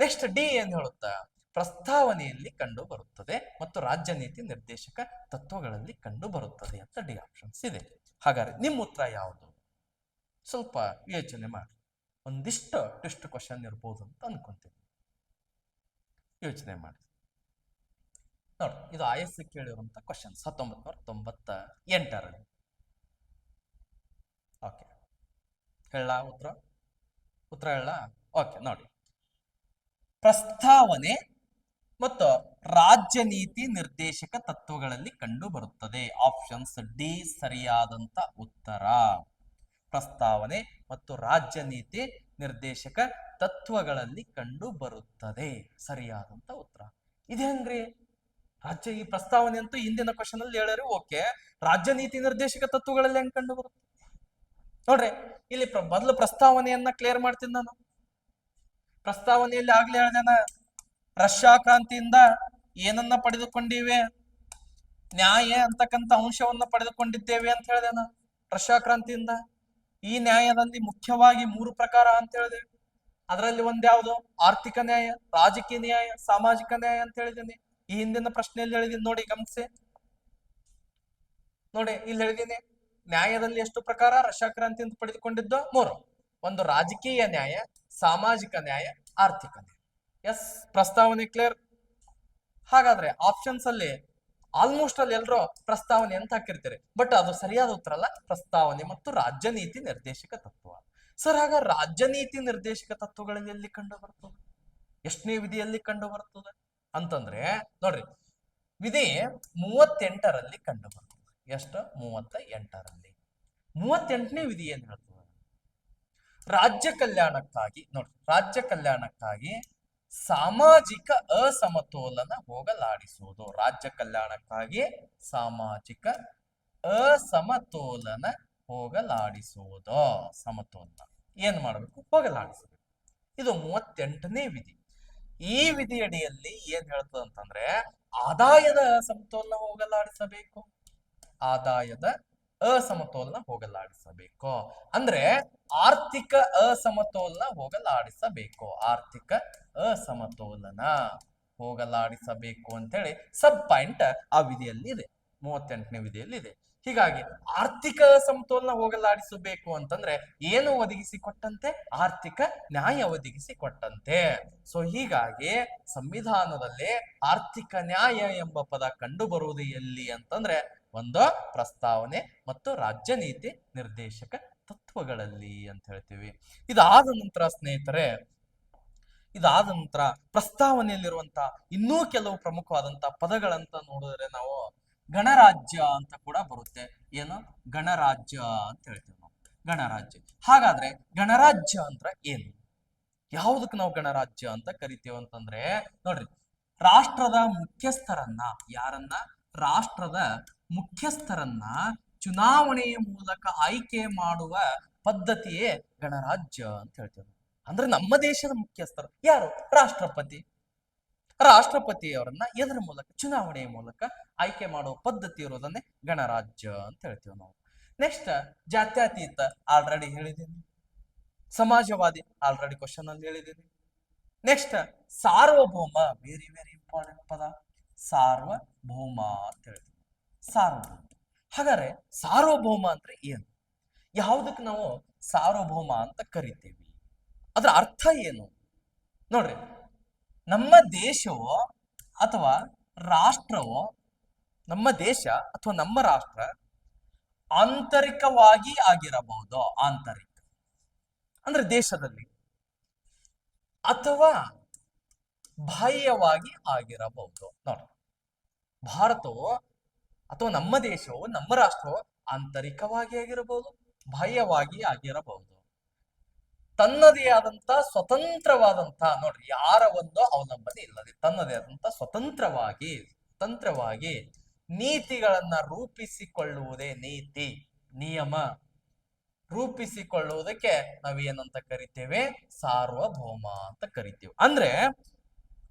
ನೆಕ್ಸ್ಟ್ ಡಿ ಏನ್ ಹೇಳುತ್ತಾ, ಪ್ರಸ್ತಾವನೆಯಲ್ಲಿ ಕಂಡು ಬರುತ್ತದೆ ಮತ್ತು ರಾಜ್ಯ ನೀತಿ ನಿರ್ದೇಶಕ ತತ್ವಗಳಲ್ಲಿ ಕಂಡು ಬರುತ್ತದೆ ಅಂತ ಡಿ ಆಪ್ಷನ್ಸ್ ಇದೆ. ಹಾಗಾದ್ರೆ ನಿಮ್ಮ ಉತ್ತರ ಯಾವುದು? ಸ್ವಲ್ಪ ಯೋಚನೆ ಮಾಡಿ. ಒಂದಿಷ್ಟು ಟೆಸ್ಟ್ ಕ್ವಶನ್ ಇರ್ಬೋದು ಅಂತ ಅನ್ಕೊಂತೀನಿ. ಯೋಚನೆ ಮಾಡಿ ನೋಡಿ. ಇದು IS ಕೇಳಿರುವಂತ ಕ್ವಶನ್ 1998ರಲ್ಲಿ. ಓಕೆ, ಹೇಳ ಉತ್ತರ ಹೇಳ. ಓಕೆ ನೋಡಿ, ಪ್ರಸ್ತಾವನೆ ಮತ್ತು ರಾಜ್ಯ ನೀತಿ ನಿರ್ದೇಶಕ ತತ್ವಗಳಲ್ಲಿ ಕಂಡು ಬರುತ್ತದೆ. ಆಪ್ಷನ್ಸ್ ಡಿ ಸರಿಯಾದಂತ ಉತ್ತರ. ಪ್ರಸ್ತಾವನೆ ಮತ್ತು ರಾಜ್ಯ ನೀತಿ ನಿರ್ದೇಶಕ ತತ್ವಗಳಲ್ಲಿ ಕಂಡು ಬರುತ್ತದೆ, ಸರಿಯಾದಂತ ಉತ್ತರ. ಇದೆ ಹೆಂಗ್ರಿ? ರಾಜ್ಯ ಈ ಪ್ರಸ್ತಾವನೆ ಅಂತೂ ಹಿಂದಿನ ಕ್ವಶನ್ ಅಲ್ಲಿ ಹೇಳ್ಯಾರ. ಓಕೆ, ರಾಜ್ಯ ನೀತಿ ನಿರ್ದೇಶಕ ತತ್ವಗಳಲ್ಲಿ ಹೆಂಗ್ ಕಂಡು ಬರುತ್ತೆ ನೋಡ್ರಿ. ಇಲ್ಲಿ ಮೊದಲು ಪ್ರಸ್ತಾವನೆಯನ್ನ ಕ್ಲಿಯರ್ ಮಾಡ್ತೀನಿ ನಾನು. ಪ್ರಸ್ತಾವನೆಯಲ್ಲಿ ಆಗ್ಲೇ ಹೇಳ್ದೇನ, ರಷ್ಯಾ ಕ್ರಾಂತಿಯಿಂದ ಏನನ್ನ ಪಡೆದುಕೊಂಡಿವೆ? ನ್ಯಾಯ ಅಂತಕ್ಕಂಥ ಅಂಶವನ್ನ ಪಡೆದುಕೊಂಡಿದ್ದೇವೆ ಅಂತ ಹೇಳಿದೆನ ರಷ್ಯಾ ಕ್ರಾಂತಿಯಿಂದ. ಈ ನ್ಯಾಯದಲ್ಲಿ ಮುಖ್ಯವಾಗಿ 3 ಪ್ರಕಾರ ಅಂತ ಹೇಳಿದೆ. ಅದರಲ್ಲಿ ಒಂದ್ಯಾವುದು? ಆರ್ಥಿಕ ನ್ಯಾಯ, ರಾಜಕೀಯ ನ್ಯಾಯ, ಸಾಮಾಜಿಕ ನ್ಯಾಯ ಅಂತ ಹೇಳಿದ್ದೀನಿ. ಈ ಹಿಂದಿನ ಪ್ರಶ್ನೆಯಲ್ಲಿ ಹೇಳಿದೀನಿ ನೋಡಿ, ಗಮನಿಸಿ ನೋಡಿ. ಇಲ್ಲಿ ಹೇಳಿದೀನಿ, ನ್ಯಾಯದಲ್ಲಿ ಎಷ್ಟು ಪ್ರಕಾರ ರಷ್ಯಾ ಕ್ರಾಂತಿಯಿಂದ ಪಡೆದುಕೊಂಡಿದ್ದು? 3. ಒಂದು ರಾಜಕೀಯ ನ್ಯಾಯ, ಸಾಮಾಜಿಕ ನ್ಯಾಯ, ಆರ್ಥಿಕ ನ್ಯಾಯ. ಎಸ್, ಪ್ರಸ್ತಾವನೆ ಕ್ಲಿಯರ್. ಹಾಗಾದ್ರೆ ಆಪ್ಷನ್ಸ್ ಅಲ್ಲಿ ಆಲ್ಮೋಸ್ಟ್ ಅಲ್ಲಿ ಎಲ್ಲರೂ ಪ್ರಸ್ತಾವನೆ ಅಂತ ಹಾಕಿರ್ತಾರೆ, ಬಟ್ ಅದು ಸರಿಯಾದ ಉತ್ತರ ಅಲ್ಲ. ಪ್ರಸ್ತಾವನೆ ಮತ್ತು ರಾಜ್ಯ ನೀತಿ ನಿರ್ದೇಶಕ ತತ್ವ. ಸರ್, ಹಾಗ ರಾಜ್ಯ ನೀತಿ ನಿರ್ದೇಶಕ ತತ್ವಗಳಲ್ಲಿ ಎಲ್ಲಿ ಕಂಡು ಬರ್ತದೆ? ಎಷ್ಟನೇ ವಿಧಿಯಲ್ಲಿ ಕಂಡು ಬರ್ತದೆ ಅಂತಂದ್ರೆ ನೋಡ್ರಿ, ವಿಧಿ 38ರಲ್ಲಿ ಕಂಡು ಬರ್ತದೆ. ಎಷ್ಟು? 38ರಲ್ಲಿ. 38ನೇ ವಿಧಿ ಏನ್ ಹೇಳ್ತದೆ? ರಾಜ್ಯ ಕಲ್ಯಾಣಕ್ಕಾಗಿ ನೋಡ್ರಿ, ರಾಜ್ಯ ಕಲ್ಯಾಣಕ್ಕಾಗಿ ಸಾಮಾಜಿಕ ಅಸಮತೋಲನ ಹೋಗಲಾಡಿಸುವುದು. ರಾಜ್ಯ ಕಲ್ಯಾಣಕ್ಕಾಗಿ ಸಾಮಾಜಿಕ ಅಸಮತೋಲನ ಹೋಗಲಾಡಿಸುವುದು. ಸಮತೋಲನ ಏನ್ ಮಾಡಬೇಕು? ಹೋಗಲಾಡಿಸಬೇಕು. ಇದು 38ನೇ ವಿಧಿ. ಈ ವಿಧಿಯಡಿಯಲ್ಲಿ ಏನ್ ಹೇಳ್ತದೆ ಅಂತಂದ್ರೆ, ಆದಾಯದ ಅಸಮತೋಲನ ಹೋಗಲಾಡಿಸಬೇಕು. ಆದಾಯದ ಅಸಮತೋಲನ ಹೋಗಲಾಡಿಸಬೇಕು ಅಂದ್ರೆ ಆರ್ಥಿಕ ಅಸಮತೋಲನ ಹೋಗಲಾಡಿಸಬೇಕು. ಆರ್ಥಿಕ ಅಸಮತೋಲನ ಹೋಗಲಾಡಿಸಬೇಕು ಅಂತೇಳಿ ಸಬ್ ಪಾಯಿಂಟ್ ಆ ವಿಧಿಯಲ್ಲಿ ಇದೆ, 38ನೇ ವಿಧಿಯಲ್ಲಿ ಇದೆ. ಹೀಗಾಗಿ ಆರ್ಥಿಕ ಅಸಮತೋಲನ ಹೋಗಲಾಡಿಸಬೇಕು ಅಂತಂದ್ರೆ ಏನು ಒದಗಿಸಿಕೊಟ್ಟಂತೆ? ಆರ್ಥಿಕ ನ್ಯಾಯ ಒದಗಿಸಿಕೊಟ್ಟಂತೆ. ಸೊ ಹೀಗಾಗಿ ಸಂವಿಧಾನದಲ್ಲಿ ಆರ್ಥಿಕ ನ್ಯಾಯ ಎಂಬ ಪದ ಕಂಡು ಬರುವುದು ಎಲ್ಲಿ ಅಂತಂದ್ರೆ, ಒಂದು ಪ್ರಸ್ತಾವನೆ ಮತ್ತು ರಾಜ್ಯ ನೀತಿ ನಿರ್ದೇಶಕ ತತ್ವಗಳಲ್ಲಿ ಅಂತ ಹೇಳ್ತೀವಿ. ಇದಾದ ನಂತರ ಸ್ನೇಹಿತರೆ, ಇದಾದ ನಂತರ ಪ್ರಸ್ತಾವನೆಯಲ್ಲಿರುವಂತಹ ಇನ್ನೂ ಕೆಲವು ಪ್ರಮುಖವಾದಂತ ಪದಗಳಂತ ನೋಡಿದ್ರೆ ನಾವು ಗಣರಾಜ್ಯ ಅಂತ ಕೂಡ ಬರುತ್ತೆ. ಏನು? ಗಣರಾಜ್ಯ ಅಂತ ಹೇಳ್ತೀವಿ ನಾವು, ಗಣರಾಜ್ಯ. ಹಾಗಾದ್ರೆ ಗಣರಾಜ್ಯ ಅಂದ್ರೆ ಏನು? ಯಾವುದಕ್ಕೆ ನಾವು ಗಣರಾಜ್ಯ ಅಂತ ಕರಿತೀವಿ ಅಂತಂದ್ರೆ ನೋಡ್ರಿ, ರಾಷ್ಟ್ರದ ಮುಖ್ಯಸ್ಥರನ್ನ, ಯಾರನ್ನ? ರಾಷ್ಟ್ರದ ಮುಖ್ಯಸ್ಥರನ್ನ ಚುನಾವಣೆಯ ಮೂಲಕ ಆಯ್ಕೆ ಮಾಡುವ ಪದ್ಧತಿಯೇ ಗಣರಾಜ್ಯ ಅಂತ ಹೇಳ್ತೇವೆ. ಅಂದ್ರೆ ನಮ್ಮ ದೇಶದ ಮುಖ್ಯಸ್ಥರು ಯಾರು? ರಾಷ್ಟ್ರಪತಿ. ರಾಷ್ಟ್ರಪತಿಯವರನ್ನ ಎದರ ಮೂಲಕ? ಚುನಾವಣೆಯ ಮೂಲಕ ಆಯ್ಕೆ ಮಾಡುವ ಪದ್ಧತಿ ಇರೋದನ್ನೇ ಗಣರಾಜ್ಯ ಅಂತ ಹೇಳ್ತೀವಿ ನಾವು. ನೆಕ್ಸ್ಟ್ ಜಾತ್ಯತೀತ ಆಲ್ರೆಡಿ ಹೇಳಿದ್ದೀನಿ. ಸಮಾಜವಾದಿ ಆಲ್ರೆಡಿ ಕ್ವಶನ್ ಅಲ್ಲಿ ಹೇಳಿದ್ದೀನಿ. ನೆಕ್ಸ್ಟ್ ಸಾರ್ವಭೌಮ, ವೆರಿ ವೆರಿ ಇಂಪಾರ್ಟೆಂಟ್ ಪದ, ಸಾರ್ವಭೌಮ ಅಂತ ಹೇಳ್ತೀವಿ. ಸಾರ್ವಭೌಮ. ಹಾಗಾದ್ರೆ ಸಾರ್ವಭೌಮ ಅಂದ್ರೆ ಏನು? ಯಾವುದಕ್ಕೆ ನಾವು ಸಾರ್ವಭೌಮ ಅಂತ ಕರಿತೀವಿ? ಅದರ ಅರ್ಥ ಏನು ನೋಡ್ರಿ. ನಮ್ಮ ದೇಶವೋ ಅಥವಾ ರಾಷ್ಟ್ರವೋ, ನಮ್ಮ ದೇಶ ಅಥವಾ ನಮ್ಮ ರಾಷ್ಟ್ರ ಆಂತರಿಕವಾಗಿ ಆಗಿರಬಹುದು, ಆಂತರಿಕ ಅಂದ್ರೆ ದೇಶದಲ್ಲಿ, ಅಥವಾ ಬಾಹ್ಯವಾಗಿ ಆಗಿರಬಹುದು. ನೋಡಿ, ಭಾರತವು ಅಥವಾ ನಮ್ಮ ದೇಶವು, ನಮ್ಮ ರಾಷ್ಟ್ರವು ಆಂತರಿಕವಾಗಿ ಆಗಿರಬಹುದು, ಬಾಹ್ಯವಾಗಿ ಆಗಿರಬಹುದು. ತನ್ನದೇ ಆದಂತ ಸ್ವತಂತ್ರವಾದಂತ, ನೋಡ್ರಿ, ಯಾರ ಒಂದು ಅವಲಂಬನೆ ಇಲ್ಲದೆ ತನ್ನದೇ ಆದಂತ ಸ್ವತಂತ್ರವಾಗಿ ನೀತಿಗಳನ್ನ ರೂಪಿಸಿಕೊಳ್ಳುವುದೇ ನೀತಿ, ನಿಯಮ ರೂಪಿಸಿಕೊಳ್ಳುವುದಕ್ಕೆ ನಾವೇನಂತ ಕರಿತೇವೆ? ಸಾರ್ವಭೌಮ ಅಂತ ಕರಿತೀವಿ. ಅಂದ್ರೆ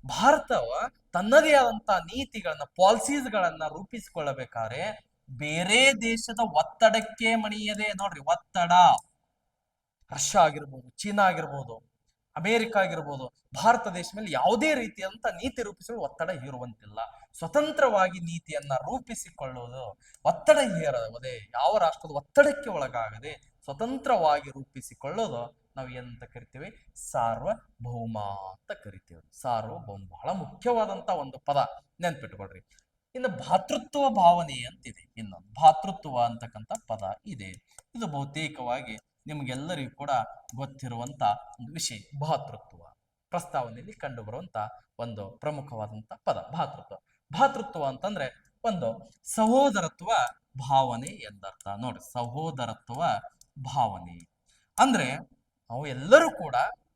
ಭಾರತವ ತನ್ನದೇ ಆದಂತ ನೀತಿಗಳನ್ನ, ಪಾಲಿಸೀಸ್ಗಳನ್ನ ರೂಪಿಸಿಕೊಳ್ಳಬೇಕಾದ್ರೆ ಬೇರೆ ದೇಶದ ಒತ್ತಡಕ್ಕೆ ಮಣಿಯದೆ, ನೋಡ್ರಿ, ಒತ್ತಡ, ರಷ್ಯಾ ಆಗಿರ್ಬೋದು, ಚೀನಾ ಆಗಿರ್ಬೋದು, ಅಮೇರಿಕ ಆಗಿರ್ಬೋದು, ಭಾರತ ದೇಶ ಮೇಲೆ ಯಾವುದೇ ರೀತಿಯಾದಂತ ನೀತಿ ರೂಪಿಸಲು ಒತ್ತಡ ಹೇರುವಂತಿಲ್ಲ. ಸ್ವತಂತ್ರವಾಗಿ ನೀತಿಯನ್ನ ರೂಪಿಸಿಕೊಳ್ಳುವುದು, ಒತ್ತಡ ಹೇರದೆ, ಯಾವ ರಾಷ್ಟ್ರದ ಒತ್ತಡಕ್ಕೆ ಒಳಗಾಗದೆ ಸ್ವತಂತ್ರವಾಗಿ ರೂಪಿಸಿಕೊಳ್ಳೋದು ನಾವು ಏನಂತ ಕರಿತೀವಿ? ಸಾರ್ವಭೌಮ ಅಂತ ಕರಿತೀವಿ. ಸಾರ್ವಭೌಮ ಬಹಳ ಮುಖ್ಯವಾದಂತ ಒಂದು ಪದ, ನೆನ್ಪಿಟ್ಕೊಡ್ರಿ. ಇನ್ನು ಭಾತೃತ್ವ ಭಾವನೆ ಅಂತಿದೆ, ಇನ್ನೊಂದು ಭಾತೃತ್ವ ಅಂತಕ್ಕಂಥ ಪದ ಇದೆ. ಇದು ಬಹುತೇಕವಾಗಿ ನಿಮ್ಗೆಲ್ಲರಿಗೂ ಕೂಡ ಗೊತ್ತಿರುವಂತ ಒಂದು ವಿಷಯ. ಭಾತೃತ್ವ ಪ್ರಸ್ತಾವನೆಯಲ್ಲಿ ಕಂಡು ಬರುವಂತ ಒಂದು ಪ್ರಮುಖವಾದಂತ ಪದ ಭಾತೃತ್ವ ಅಂತಂದ್ರೆ ಒಂದು ಸಹೋದರತ್ವ ಭಾವನೆ ಎಂದರ್ಥ. ನೋಡಿ, ಸಹೋದರತ್ವ ಭಾವನೆ ಅಂದ್ರೆ ನಾವು ಎಲ್ಲರೂ ಕೂಡ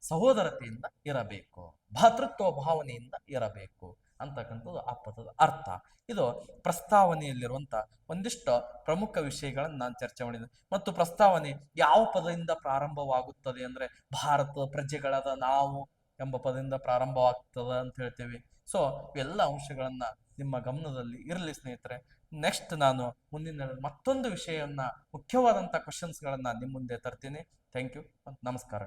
ಸಹೋದರತೆಯಿಂದ ಇರಬೇಕು, ಭಾತೃತ್ವ ಭಾವನೆಯಿಂದ ಇರಬೇಕು ಅಂತಕ್ಕಂಥದ್ದು ಆ ಪದದ ಅರ್ಥ. ಇದು ಪ್ರಸ್ತಾವನೆಯಲ್ಲಿರುವಂತ ಒಂದಿಷ್ಟು ಪ್ರಮುಖ ವಿಷಯಗಳನ್ನ ನಾನು ಚರ್ಚೆ ಮಾಡಿದೆ. ಮತ್ತು ಪ್ರಸ್ತಾವನೆ ಯಾವ ಪದದಿಂದ ಪ್ರಾರಂಭವಾಗುತ್ತದೆ ಅಂದ್ರೆ ಭಾರತ ಪ್ರಜೆಗಳಾದ ನಾವು ಎಂಬ ಪದದಿಂದ ಪ್ರಾರಂಭವಾಗ್ತದ ಅಂತ ಹೇಳ್ತೇವೆ. ಸೊ ಎಲ್ಲ ಅಂಶಗಳನ್ನ ನಿಮ್ಮ ಗಮನದಲ್ಲಿ ಇರಲಿ ಸ್ನೇಹಿತರೆ. ನೆಕ್ಸ್ಟ್ ನಾನು ಮುಂದಿನ ಮತ್ತೊಂದು ವಿಷಯವನ್ನ, ಮುಖ್ಯವಾದಂತ ಕ್ವಶನ್ಸ್ಗಳನ್ನ ನಿಮ್ಮ ಮುಂದೆ ತರ್ತೀನಿ. ಥ್ಯಾಂಕ್ ಯು, ನಮಸ್ಕಾರ.